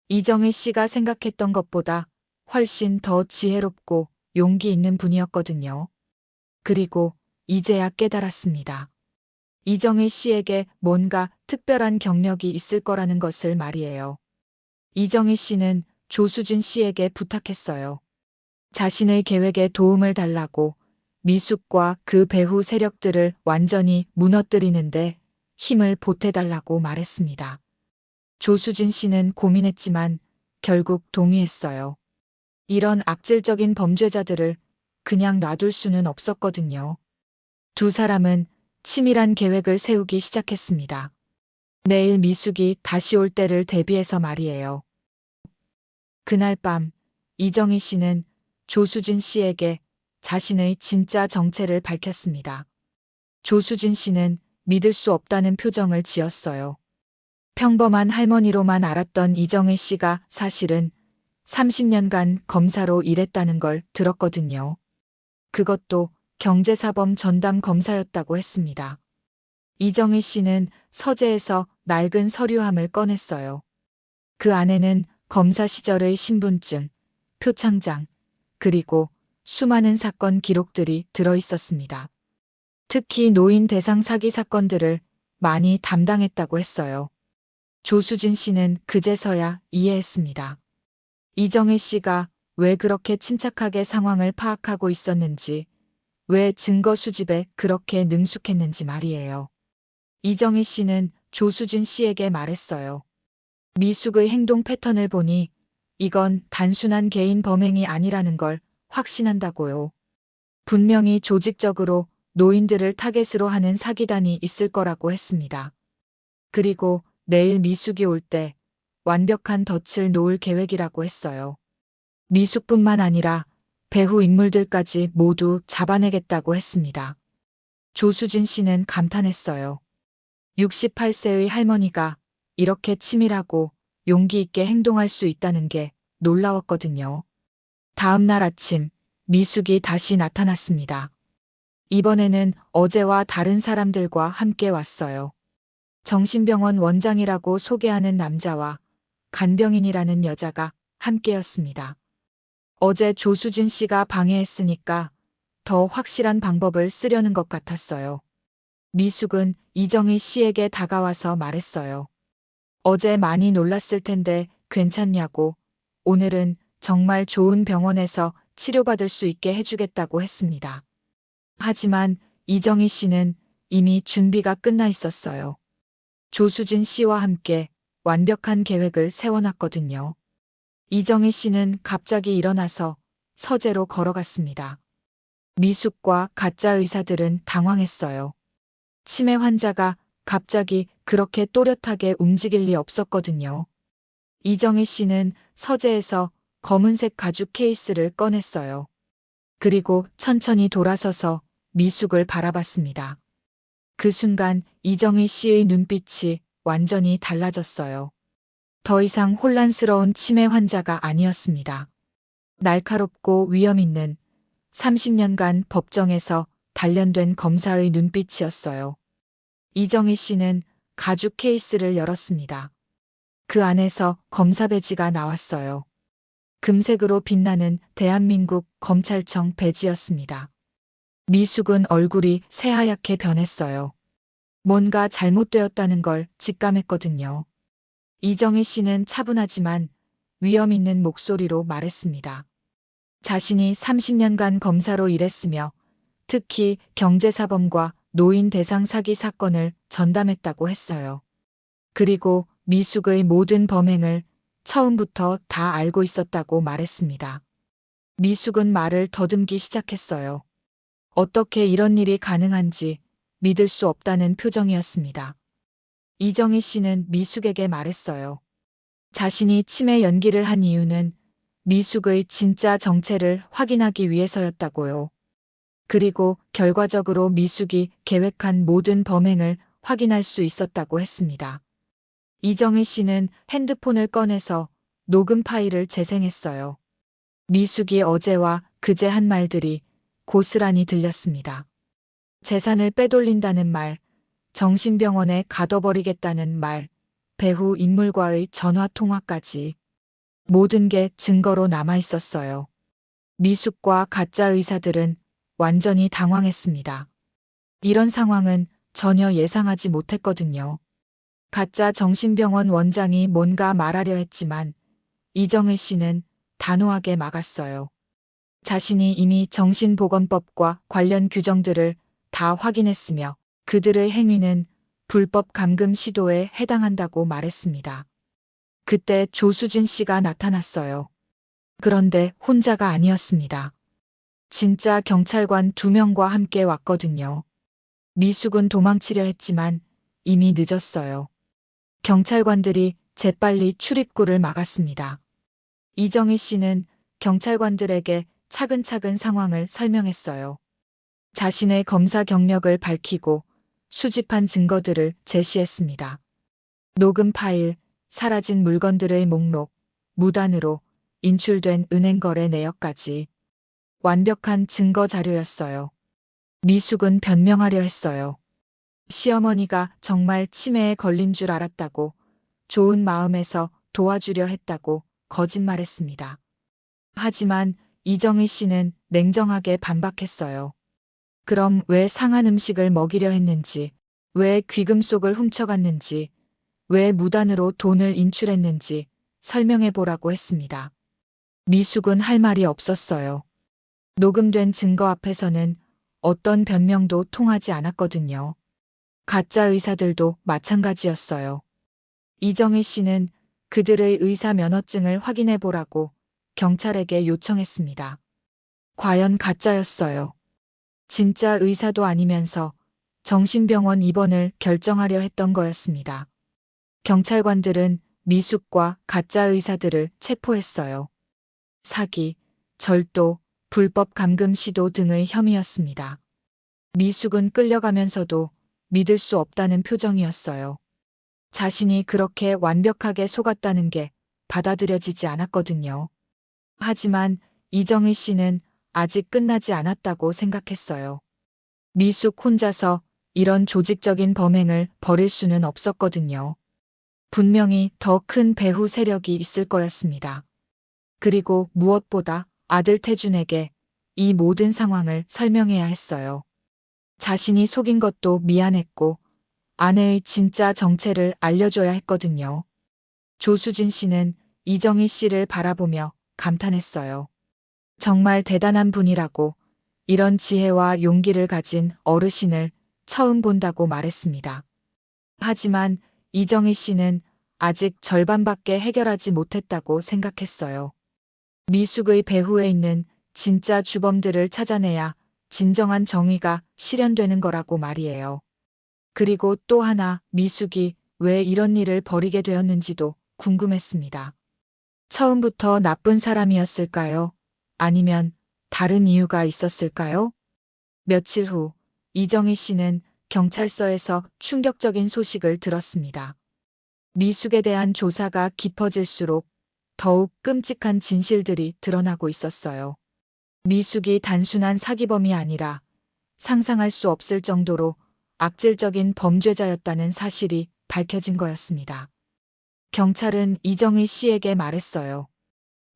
이정희 씨가 생각했던 것보다 훨씬 더 지혜롭고 용기 있는 분이었거든요. 그리고 이제야 깨달았습니다. 이정희 씨에게 뭔가 특별한 경력이 있을 거라는 것을 말이에요. 이정희 씨는 조수진 씨에게 부탁했어요. 자신의 계획에 도움을 달라고 미숙과 그 배후 세력들을 완전히 무너뜨리는데 힘을 보태달라고 말했습니다. 조수진 씨는 고민했지만 결국 동의했어요. 이런 악질적인 범죄자들을 그냥 놔둘 수는 없었거든요. 두 사람은 치밀한 계획을 세우기 시작했습니다. 내일 미숙이 다시 올 때를 대비해서 말이에요. 그날 밤 이정희 씨는 조수진 씨에게 자신의 진짜 정체를 밝혔습니다. 조수진 씨는 믿을 수 없다는 표정을 지었어요. 평범한 할머니로만 알았던 이정희 씨가 사실은 30년간 검사로 일했다는 걸 들었거든요. 그것도 경제사범 전담 검사였다고 했습니다. 이정희 씨는 서재에서 낡은 서류함을 꺼냈어요. 그 안에는 검사 시절의 신분증, 표창장, 그리고 수많은 사건 기록들이 들어 있었습니다. 특히 노인 대상 사기 사건들을 많이 담당했다고 했어요. 조수진 씨는 그제서야 이해했습니다. 이정희 씨가 왜 그렇게 침착하게 상황을 파악하고 있었는지, 왜 증거 수집에 그렇게 능숙했는지 말이에요. 이정희 씨는 조수진 씨에게 말했어요. 미숙의 행동 패턴을 보니 이건 단순한 개인 범행이 아니라는 걸 확신한다고요. 분명히 조직적으로 노인들을 타겟으로 하는 사기단이 있을 거라고 했습니다. 그리고 내일 미숙이 올 때 완벽한 덫을 놓을 계획이라고 했어요. 미숙뿐만 아니라 배후 인물들까지 모두 잡아내겠다고 했습니다. 조수진 씨는 감탄했어요. 68세의 할머니가 이렇게 치밀하고 용기 있게 행동할 수 있다는 게 놀라웠거든요. 다음 날 아침 미숙이 다시 나타났습니다. 이번에는 어제와 다른 사람들과 함께 왔어요. 정신병원 원장이라고 소개하는 남자와 간병인이라는 여자가 함께였습니다. 어제 조수진 씨가 방해했으니까 더 확실한 방법을 쓰려는 것 같았어요. 미숙은 이정희 씨에게 다가와서 말했어요. 어제 많이 놀랐을 텐데 괜찮냐고, 오늘은 정말 좋은 병원에서 치료받을 수 있게 해주겠다고 했습니다. 하지만 이정희 씨는 이미 준비가 끝나 있었어요. 조수진 씨와 함께 완벽한 계획을 세워놨거든요. 이정희 씨는 갑자기 일어나서 서재로 걸어갔습니다. 미숙과 가짜 의사들은 당황했어요. 치매 환자가 갑자기 그렇게 또렷하게 움직일 리 없었거든요. 이정희 씨는 서재에서 검은색 가죽 케이스를 꺼냈어요. 그리고 천천히 돌아서서 미숙을 바라봤습니다. 그 순간 이정희 씨의 눈빛이 완전히 달라졌어요. 더 이상 혼란스러운 치매 환자가 아니었습니다. 날카롭고 위험 있는 30년간 법정에서 단련된 검사의 눈빛이었어요. 이정희 씨는 가죽 케이스를 열었습니다. 그 안에서 검사 배지가 나왔어요. 금색으로 빛나는 대한민국 검찰청 배지였습니다. 미숙은 얼굴이 새하얗게 변했어요. 뭔가 잘못되었다는 걸 직감했거든요. 이정희 씨는 차분하지만 위험 있는 목소리로 말했습니다. 자신이 30년간 검사로 일했으며 특히 경제사범과 노인 대상 사기 사건을 전담했다고 했어요. 그리고 미숙의 모든 범행을 처음부터 다 알고 있었다고 말했습니다. 미숙은 말을 더듬기 시작했어요. 어떻게 이런 일이 가능한지 믿을 수 없다는 표정이었습니다. 이정희 씨는 미숙에게 말했어요. 자신이 치매 연기를 한 이유는 미숙의 진짜 정체를 확인하기 위해서였다고요. 그리고 결과적으로 미숙이 계획한 모든 범행을 확인할 수 있었다고 했습니다. 이정희 씨는 핸드폰을 꺼내서 녹음 파일을 재생했어요. 미숙이 어제와 그제 한 말들이 고스란히 들렸습니다. 재산을 빼돌린다는 말, 정신병원에 가둬버리겠다는 말, 배후 인물과의 전화 통화까지 모든 게 증거로 남아 있었어요. 미숙과 가짜 의사들은 완전히 당황했습니다. 이런 상황은 전혀 예상하지 못했거든요. 가짜 정신병원 원장이 뭔가 말하려 했지만 이정희 씨는 단호하게 막았어요. 자신이 이미 정신보건법과 관련 규정들을 다 확인했으며 그들의 행위는 불법 감금 시도에 해당한다고 말했습니다. 그때 조수진 씨가 나타났어요. 그런데 혼자가 아니었습니다. 진짜 경찰관 2명과 함께 왔거든요. 미숙은 도망치려 했지만 이미 늦었어요. 경찰관들이 재빨리 출입구를 막았습니다. 이정희 씨는 경찰관들에게 차근차근 상황을 설명했어요. 자신의 검사 경력을 밝히고 수집한 증거들을 제시했습니다. 녹음 파일, 사라진 물건들의 목록, 무단으로 인출된 은행 거래 내역까지 완벽한 증거 자료였어요. 미숙은 변명하려 했어요. 시어머니가 정말 치매에 걸린 줄 알았다고, 좋은 마음에서 도와주려 했다고 거짓말했습니다. 하지만 이정희 씨는 냉정하게 반박했어요. 그럼 왜 상한 음식을 먹이려 했는지, 왜 귀금속을 훔쳐갔는지, 왜 무단으로 돈을 인출했는지 설명해 보라고 했습니다. 미숙은 할 말이 없었어요. 녹음된 증거 앞에서는 어떤 변명도 통하지 않았거든요. 가짜 의사들도 마찬가지였어요. 이정희 씨는 그들의 의사 면허증을 확인해 보라고 경찰에게 요청했습니다. 과연 가짜였어요. 진짜 의사도 아니면서 정신병원 입원을 결정하려 했던 거였습니다. 경찰관들은 미숙과 가짜 의사들을 체포했어요. 사기, 절도, 불법 감금 시도 등의 혐의였습니다. 미숙은 끌려가면서도 믿을 수 없다는 표정이었어요. 자신이 그렇게 완벽하게 속았다는 게 받아들여지지 않았거든요. 하지만 이정희 씨는 아직 끝나지 않았다고 생각했어요. 미숙 혼자서 이런 조직적인 범행을 벌일 수는 없었거든요. 분명히 더 큰 배후 세력이 있을 거였습니다. 그리고 무엇보다 아들 태준에게 이 모든 상황을 설명해야 했어요. 자신이 속인 것도 미안했고 아내의 진짜 정체를 알려줘야 했거든요. 조수진 씨는 이정희 씨를 바라보며 감탄했어요. 정말 대단한 분이라고, 이런 지혜와 용기를 가진 어르신을 처음 본다고 말했습니다. 하지만 이정희 씨는 아직 절반밖에 해결하지 못했다고 생각했어요. 미숙의 배후에 있는 진짜 주범들을 찾아내야 진정한 정의가 실현되는 거라고 말이에요. 그리고 또 하나, 미숙이 왜 이런 일을 벌이게 되었는지도 궁금했습니다. 처음부터 나쁜 사람이었을까요? 아니면 다른 이유가 있었을까요? 며칠 후 이정희 씨는 경찰서에서 충격적인 소식을 들었습니다. 미숙에 대한 조사가 깊어질수록 더욱 끔찍한 진실들이 드러나고 있었어요. 미숙이 단순한 사기범이 아니라 상상할 수 없을 정도로 악질적인 범죄자였다는 사실이 밝혀진 거였습니다. 경찰은 이정희 씨에게 말했어요.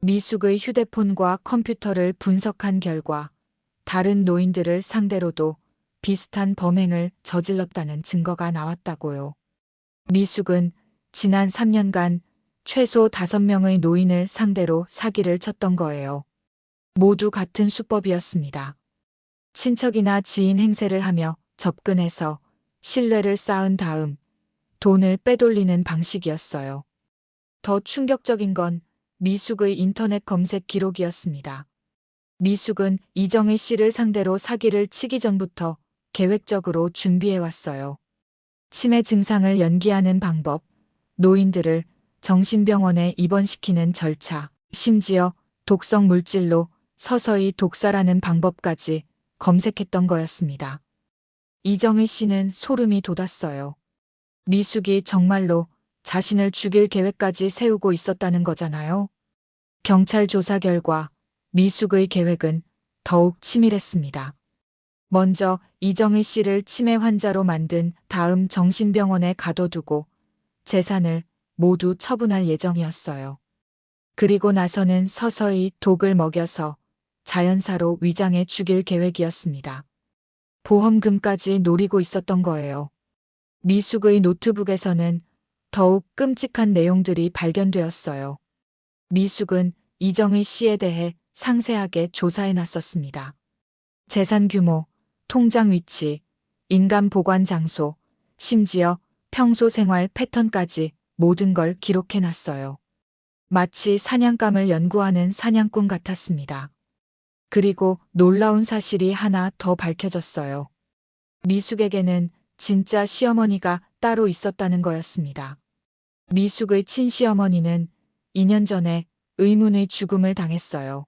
미숙의 휴대폰과 컴퓨터를 분석한 결과 다른 노인들을 상대로도 비슷한 범행을 저질렀다는 증거가 나왔다고요. 미숙은 지난 3년간 최소 5명의 노인을 상대로 사기를 쳤던 거예요. 모두 같은 수법이었습니다. 친척이나 지인 행세를 하며 접근해서 신뢰를 쌓은 다음 돈을 빼돌리는 방식이었어요. 더 충격적인 건 미숙의 인터넷 검색 기록이었습니다. 미숙은 이정희 씨를 상대로 사기를 치기 전부터 계획적으로 준비해왔어요. 치매 증상을 연기하는 방법, 노인들을 정신병원에 입원시키는 절차, 심지어 독성 물질로 서서히 독살하는 방법까지 검색했던 거였습니다. 이정희 씨는 소름이 돋았어요. 미숙이 정말로 자신을 죽일 계획까지 세우고 있었다는 거잖아요. 경찰 조사 결과 미숙의 계획은 더욱 치밀했습니다. 먼저 이정희 씨를 치매 환자로 만든 다음 정신병원에 가둬두고 재산을 모두 처분할 예정이었어요. 그리고 나서는 서서히 독을 먹여서 자연사로 위장해 죽일 계획이었습니다. 보험금까지 노리고 있었던 거예요. 미숙의 노트북에서는 더욱 끔찍한 내용들이 발견되었어요. 미숙은 이정희 씨에 대해 상세하게 조사해 놨었습니다. 재산 규모, 통장 위치, 인감 보관 장소, 심지어 평소 생활 패턴까지 모든 걸 기록해 놨어요. 마치 사냥감을 연구하는 사냥꾼 같았습니다. 그리고 놀라운 사실이 하나 더 밝혀졌어요. 미숙에게는 진짜 시어머니가 따로 있었다는 거였습니다. 미숙의 친시어머니는 2년 전에 의문의 죽음을 당했어요.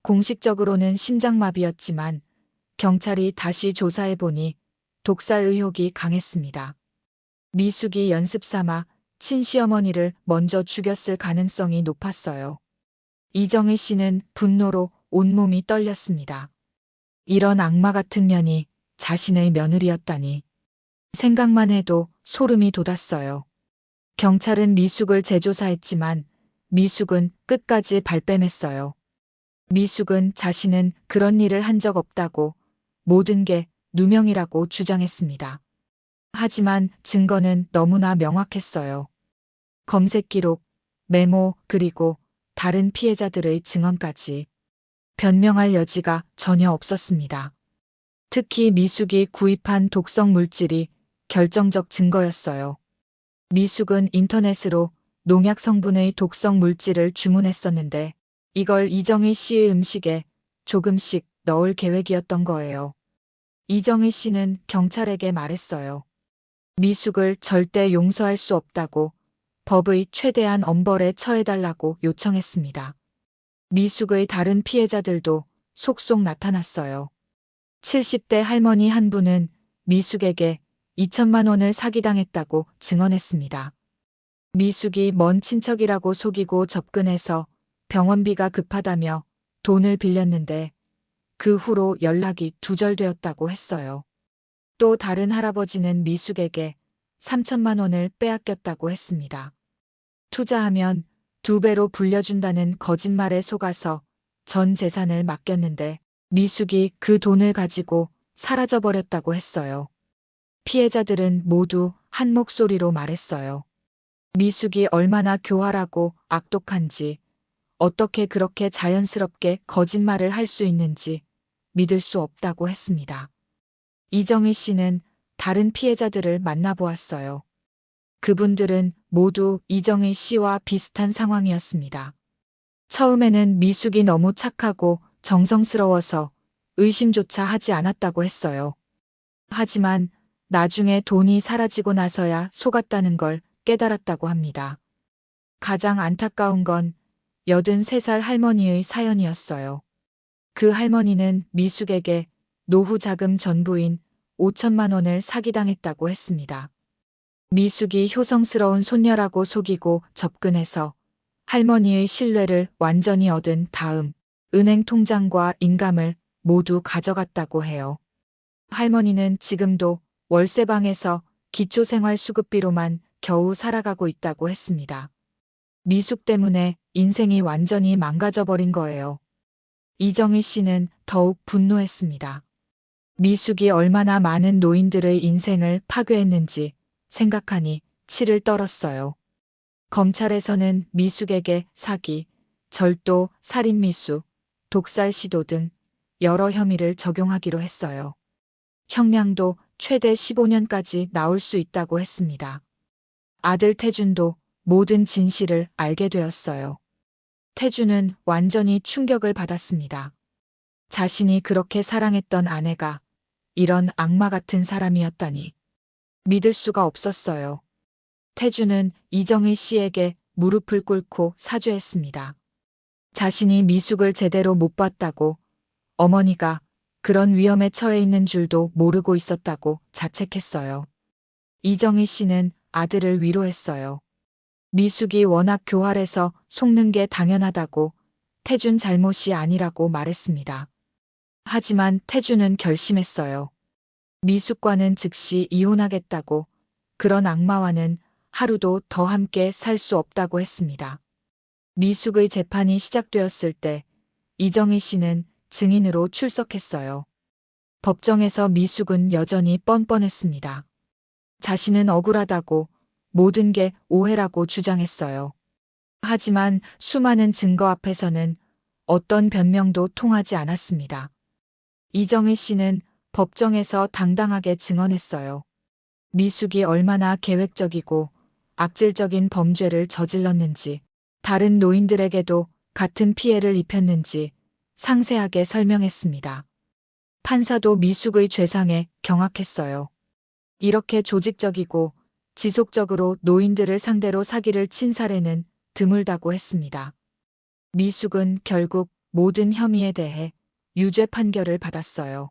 공식적으로는 심장마비였지만 경찰이 다시 조사해보니 독살 의혹이 강했습니다. 미숙이 연습삼아 친시어머니를 먼저 죽였을 가능성이 높았어요. 이정희 씨는 분노로 온몸이 떨렸습니다. 이런 악마 같은 년이 자신의 며느리였다니. 생각만 해도 소름이 돋았어요. 경찰은 미숙을 재조사했지만 미숙은 끝까지 발뺌했어요. 미숙은 자신은 그런 일을 한 적 없다고, 모든 게 누명이라고 주장했습니다. 하지만 증거는 너무나 명확했어요. 검색 기록, 메모, 그리고 다른 피해자들의 증언까지. 변명할 여지가 전혀 없었습니다. 특히 미숙이 구입한 독성 물질이 결정적 증거였어요. 미숙은 인터넷으로 농약 성분의 독성 물질을 주문했었는데 이걸 이정희 씨의 음식에 조금씩 넣을 계획이었던 거예요. 이정희 씨는 경찰에게 말했어요. 미숙을 절대 용서할 수 없다고, 법의 최대한 엄벌에 처해달라고 요청했습니다. 미숙의 다른 피해자들도 속속 나타났어요. 70대 할머니 한 분은 미숙에게 2천만 원을 사기당했다고 증언했습니다. 미숙이 먼 친척이라고 속이고 접근해서 병원비가 급하다며 돈을 빌렸는데 그 후로 연락이 두절되었다고 했어요. 또 다른 할아버지는 미숙에게 3천만 원을 빼앗겼다고 했습니다. 투자하면 2배로 불려준다는 거짓말에 속아서 전 재산을 맡겼는데 미숙이 그 돈을 가지고 사라져버렸다고 했어요. 피해자들은 모두 한 목소리로 말했어요. 미숙이 얼마나 교활하고 악독한지, 어떻게 그렇게 자연스럽게 거짓말을 할 수 있는지 믿을 수 없다고 했습니다. 이정희 씨는 다른 피해자들을 만나보았어요. 그분들은 모두 이정희 씨와 비슷한 상황이었습니다. 처음에는 미숙이 너무 착하고 정성스러워서 의심조차 하지 않았다고 했어요. 하지만 나중에 돈이 사라지고 나서야 속았다는 걸 깨달았다고 합니다. 가장 안타까운 건 83살 할머니의 사연이었어요. 그 할머니는 미숙에게 노후 자금 전부인 5천만 원을 사기당했다고 했습니다. 미숙이 효성스러운 손녀라고 속이고 접근해서 할머니의 신뢰를 완전히 얻은 다음 은행 통장과 인감을 모두 가져갔다고 해요. 할머니는 지금도 월세방에서 기초생활수급비로만 겨우 살아가고 있다고 했습니다. 미숙 때문에 인생이 완전히 망가져버린 거예요. 이정희 씨는 더욱 분노했습니다. 미숙이 얼마나 많은 노인들의 인생을 파괴했는지 생각하니 치를 떨었어요. 검찰에서는 미숙에게 사기, 절도, 살인미수, 독살 시도 등 여러 혐의를 적용하기로 했어요. 형량도 최대 15년까지 나올 수 있다고 했습니다. 아들 태준도 모든 진실을 알게 되었어요. 태준은 완전히 충격을 받았습니다. 자신이 그렇게 사랑했던 아내가 이런 악마 같은 사람이었다니 믿을 수가 없었어요. 태준은 이정희 씨에게 무릎을 꿇고 사죄했습니다. 자신이 미숙을 제대로 못 봤다고, 어머니가 그런 위험에 처해 있는 줄도 모르고 있었다고 자책했어요. 이정희 씨는 아들을 위로했어요. 미숙이 워낙 교활해서 속는 게 당연하다고, 태준 잘못이 아니라고 말했습니다. 하지만 태준은 결심했어요. 미숙과는 즉시 이혼하겠다고, 그런 악마와는 하루도 더 함께 살 수 없다고 했습니다. 미숙의 재판이 시작되었을 때 이정희 씨는 증인으로 출석했어요. 법정에서 미숙은 여전히 뻔뻔했습니다. 자신은 억울하다고, 모든 게 오해라고 주장했어요. 하지만 수많은 증거 앞에서는 어떤 변명도 통하지 않았습니다. 이정희 씨는 법정에서 당당하게 증언했어요. 미숙이 얼마나 계획적이고 악질적인 범죄를 저질렀는지, 다른 노인들에게도 같은 피해를 입혔는지 상세하게 설명했습니다. 판사도 미숙의 죄상에 경악했어요. 이렇게 조직적이고 지속적으로 노인들을 상대로 사기를 친 사례는 드물다고 했습니다. 미숙은 결국 모든 혐의에 대해 유죄 판결을 받았어요.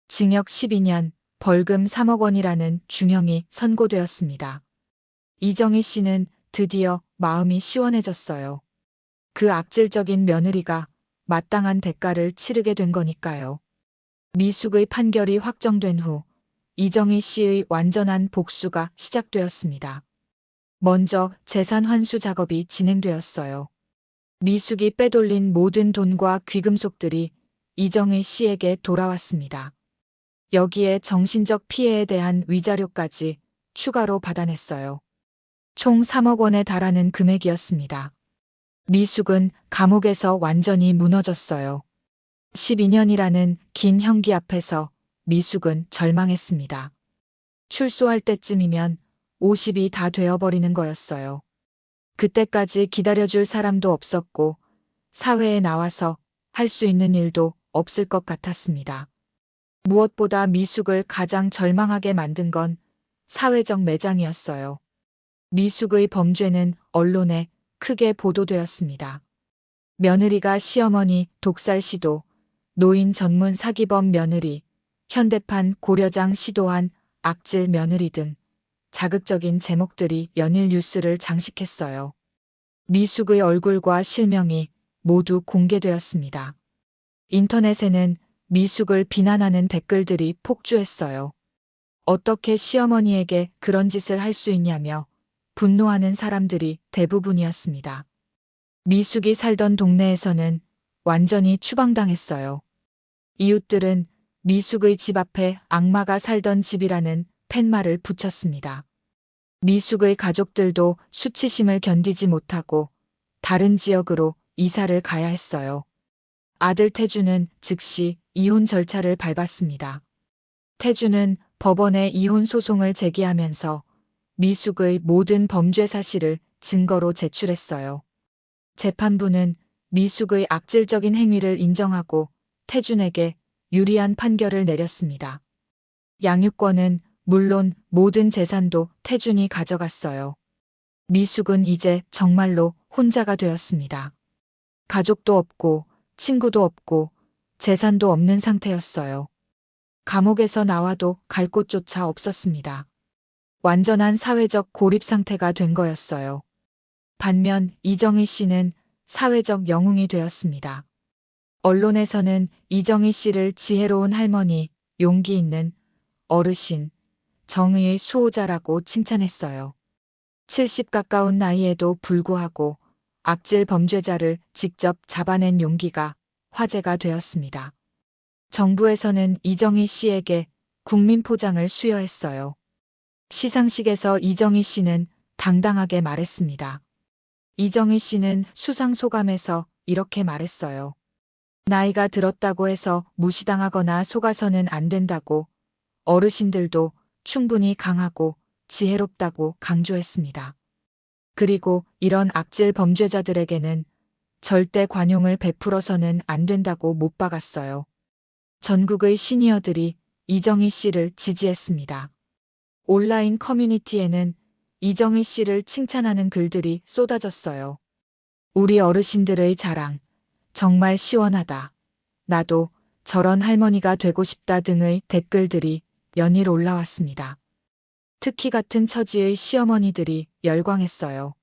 징역 12년, 벌금 3억 원이라는 중형이 선고되었습니다. 이정희 씨는 드디어 마음이 시원해졌어요. 그 악질적인 며느리가 마땅한 대가를 치르게 된 거니까요. 미숙의 판결이 확정된 후 이정희 씨의 완전한 복수가 시작되었습니다. 먼저 재산 환수 작업이 진행되었어요. 미숙이 빼돌린 모든 돈과 귀금속들이 이정희 씨에게 돌아왔습니다. 여기에 정신적 피해에 대한 위자료까지 추가로 받아냈어요. 총 3억 원에 달하는 금액이었습니다. 미숙은 감옥에서 완전히 무너졌어요. 12년이라는 긴 형기 앞에서 미숙은 절망했습니다. 출소할 때쯤이면 50이 다 되어버리는 거였어요. 그때까지 기다려줄 사람도 없었고 사회에 나와서 할 수 있는 일도 없을 것 같았습니다. 무엇보다 미숙을 가장 절망하게 만든 건 사회적 매장이었어요. 미숙의 범죄는 언론에 크게 보도되었습니다. 며느리가 시어머니 독살 시도, 노인 전문 사기범 며느리, 현대판 고려장 시도한 악질 며느리 등 자극적인 제목들이 연일 뉴스를 장식했어요. 미숙의 얼굴과 실명이 모두 공개되었습니다. 인터넷에는 미숙을 비난하는 댓글들이 폭주했어요. 어떻게 시어머니에게 그런 짓을 할 수 있냐며 분노하는 사람들이 대부분이었습니다. 미숙이 살던 동네에서는 완전히 추방당했어요. 이웃들은 미숙의 집 앞에 악마가 살던 집이라는 팻말을 붙였습니다. 미숙의 가족들도 수치심을 견디지 못하고 다른 지역으로 이사를 가야 했어요. 아들 태준은 즉시 이혼 절차를 밟았습니다. 태준은 법원에 이혼 소송을 제기하면서 미숙의 모든 범죄 사실을 증거로 제출했어요. 재판부는 미숙의 악질적인 행위를 인정하고 태준에게 유리한 판결을 내렸습니다. 양육권은 물론 모든 재산도 태준이 가져갔어요. 미숙은 이제 정말로 혼자가 되었습니다. 가족도 없고 친구도 없고 재산도 없는 상태였어요. 감옥에서 나와도 갈 곳조차 없었습니다. 완전한 사회적 고립 상태가 된 거였어요. 반면 이정희 씨는 사회적 영웅이 되었습니다. 언론에서는 이정희 씨를 지혜로운 할머니, 용기 있는 어르신, 정의의 수호자라고 칭찬했어요. 70 가까운 나이에도 불구하고 악질 범죄자를 직접 잡아낸 용기가 화제가 되었습니다. 정부에서는 이정희 씨에게 국민포장을 수여했어요. 시상식에서 이정희 씨는 당당하게 말했습니다. 이정희 씨는 수상 소감에서 이렇게 말했어요. 나이가 들었다고 해서 무시당하거나 속아서는 안 된다고, 어르신들도 충분히 강하고 지혜롭다고 강조했습니다. 그리고 이런 악질 범죄자들에게는 절대 관용을 베풀어서는 안 된다고 못 박았어요. 전국의 시니어들이 이정희 씨를 지지했습니다. 온라인 커뮤니티에는 이정희 씨를 칭찬하는 글들이 쏟아졌어요. 우리 어르신들의 자랑, 정말 시원하다. 나도 저런 할머니가 되고 싶다 등의 댓글들이 연일 올라왔습니다. 특히 같은 처지의 시어머니들이 열광했어요.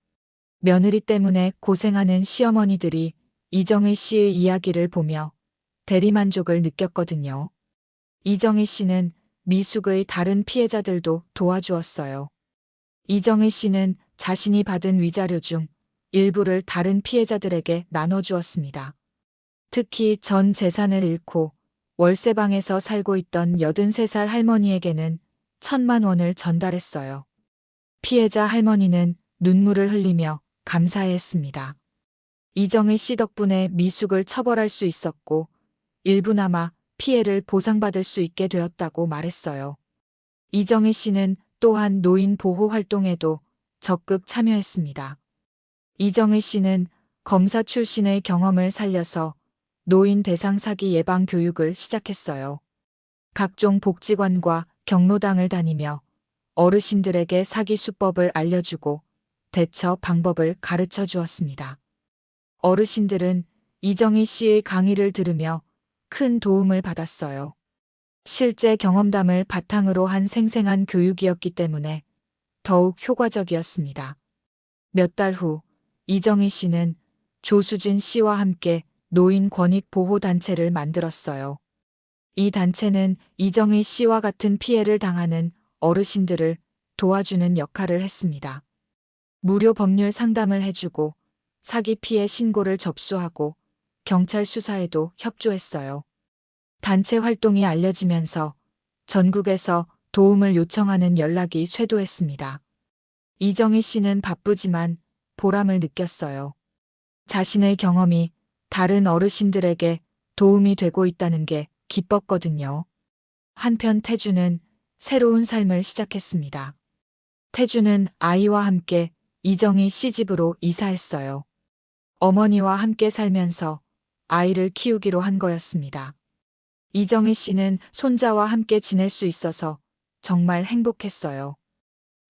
며느리 때문에 고생하는 시어머니들이 이정희 씨의 이야기를 보며 대리만족을 느꼈거든요. 이정희 씨는 미숙의 다른 피해자들도 도와주었어요. 이정희 씨는 자신이 받은 위자료 중 일부를 다른 피해자들에게 나눠주었습니다. 특히 전 재산을 잃고 월세방에서 살고 있던 83살 할머니에게는 1,000만 원을 전달했어요. 피해자 할머니는 눈물을 흘리며 감사해했습니다. 이정희 씨 덕분에 미숙을 처벌할 수 있었고 일부나마 피해를 보상받을 수 있게 되었다고 말했어요. 이정희 씨는 또한 노인 보호 활동에도 적극 참여했습니다. 이정희 씨는 검사 출신의 경험을 살려서 노인 대상 사기 예방 교육을 시작했어요. 각종 복지관과 경로당을 다니며 어르신들에게 사기 수법을 알려주고 대처 방법을 가르쳐 주었습니다. 어르신들은 이정희 씨의 강의를 들으며 큰 도움을 받았어요. 실제 경험담을 바탕으로 한 생생한 교육이었기 때문에 더욱 효과적이었습니다. 몇 달 후 이정희 씨는 조수진 씨와 함께 노인 권익 보호 단체를 만들었어요. 이 단체는 이정희 씨와 같은 피해를 당하는 어르신들을 도와주는 역할을 했습니다. 무료 법률 상담을 해주고 사기 피해 신고를 접수하고 경찰 수사에도 협조했어요. 단체 활동이 알려지면서 전국에서 도움을 요청하는 연락이 쇄도했습니다. 이정희 씨는 바쁘지만 보람을 느꼈어요. 자신의 경험이 다른 어르신들에게 도움이 되고 있다는 게 기뻤거든요. 한편 태주는 새로운 삶을 시작했습니다. 태주는 아이와 함께 이정희 씨 집으로 이사했어요. 어머니와 함께 살면서 아이를 키우기로 한 거였습니다. 이정희 씨는 손자와 함께 지낼 수 있어서 정말 행복했어요.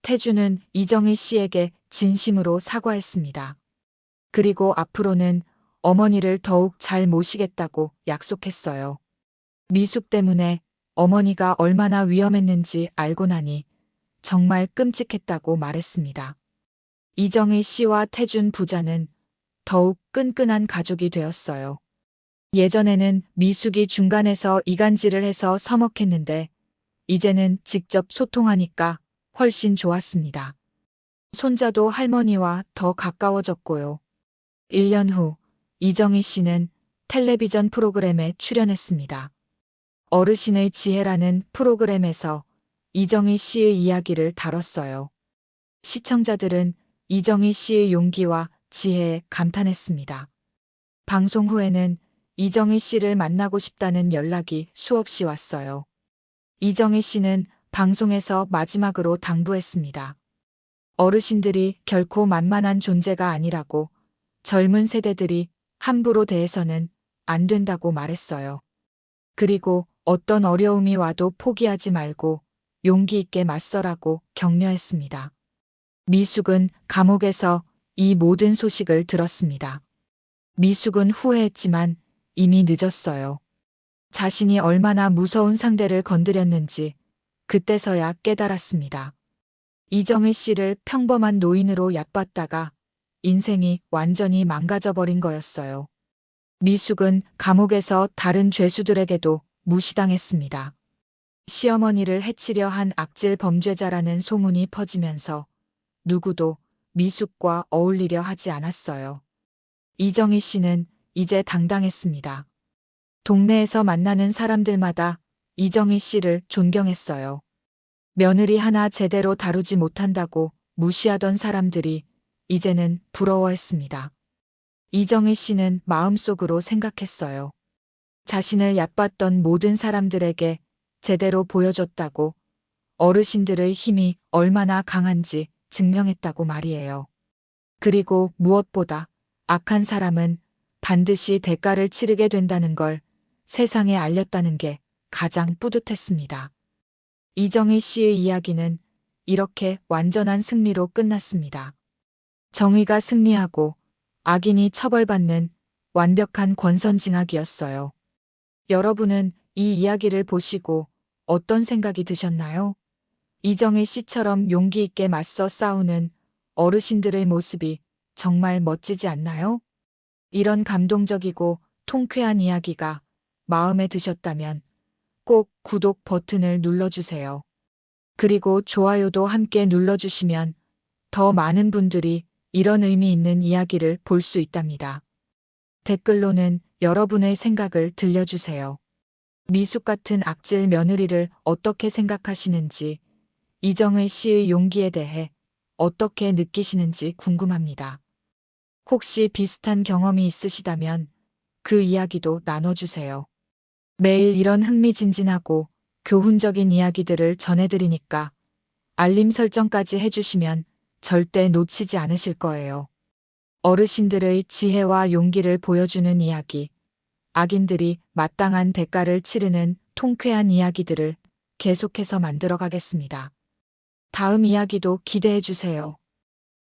태주는 이정희 씨에게 진심으로 사과했습니다. 그리고 앞으로는 어머니를 더욱 잘 모시겠다고 약속했어요. 미숙 때문에 어머니가 얼마나 위험했는지 알고 나니 정말 끔찍했다고 말했습니다. 이정희 씨와 태준 부자는 더욱 끈끈한 가족이 되었어요. 예전에는 미숙이 중간에서 이간질을 해서 서먹했는데 이제는 직접 소통하니까 훨씬 좋았습니다. 손자도 할머니와 더 가까워졌고요. 1년 후 이정희 씨는 텔레비전 프로그램에 출연했습니다. 어르신의 지혜라는 프로그램에서 이정희 씨의 이야기를 다뤘어요. 시청자들은 이정희 씨의 용기와 지혜에 감탄했습니다. 방송 후에는 이정희 씨를 만나고 싶다는 연락이 수없이 왔어요. 이정희 씨는 방송에서 마지막으로 당부했습니다. 어르신들이 결코 만만한 존재가 아니라고, 젊은 세대들이 함부로 대해서는 안 된다고 말했어요. 그리고 어떤 어려움이 와도 포기하지 말고 용기 있게 맞서라고 격려했습니다. 미숙은 감옥에서 이 모든 소식을 들었습니다. 미숙은 후회했지만 이미 늦었어요. 자신이 얼마나 무서운 상대를 건드렸는지 그때서야 깨달았습니다. 이정희 씨를 평범한 노인으로 얕봤다가 인생이 완전히 망가져버린 거였어요. 미숙은 감옥에서 다른 죄수들에게도 무시당했습니다. 시어머니를 해치려 한 악질 범죄자라는 소문이 퍼지면서 누구도 미숙과 어울리려 하지 않았어요. 이정희 씨는 이제 당당했습니다. 동네에서 만나는 사람들마다 이정희 씨를 존경했어요. 며느리 하나 제대로 다루지 못한다고 무시하던 사람들이 이제는 부러워했습니다. 이정희 씨는 마음속으로 생각했어요. 자신을 얕봤던 모든 사람들에게 제대로 보여줬다고, 어르신들의 힘이 얼마나 강한지 증명했다고 말이에요. 그리고 무엇보다 악한 사람은 반드시 대가를 치르게 된다는 걸 세상에 알렸다는 게 가장 뿌듯했습니다. 이정희 씨의 이야기는 이렇게 완전한 승리로 끝났습니다. 정의가 승리하고 악인이 처벌받는 완벽한 권선징악이었어요. 여러분은 이 이야기를 보시고 어떤 생각이 드셨나요? 이정희 씨처럼 용기 있게 맞서 싸우는 어르신들의 모습이 정말 멋지지 않나요? 이런 감동적이고 통쾌한 이야기가 마음에 드셨다면 꼭 구독 버튼을 눌러주세요. 그리고 좋아요도 함께 눌러주시면 더 많은 분들이 이런 의미 있는 이야기를 볼 수 있답니다. 댓글로는 여러분의 생각을 들려주세요. 미숙 같은 악질 며느리를 어떻게 생각하시는지, 이정희 씨의 용기에 대해 어떻게 느끼시는지 궁금합니다. 혹시 비슷한 경험이 있으시다면 그 이야기도 나눠주세요. 매일 이런 흥미진진하고 교훈적인 이야기들을 전해드리니까 알림 설정까지 해주시면 절대 놓치지 않으실 거예요. 어르신들의 지혜와 용기를 보여주는 이야기, 악인들이 마땅한 대가를 치르는 통쾌한 이야기들을 계속해서 만들어 가겠습니다. 다음 이야기도 기대해 주세요.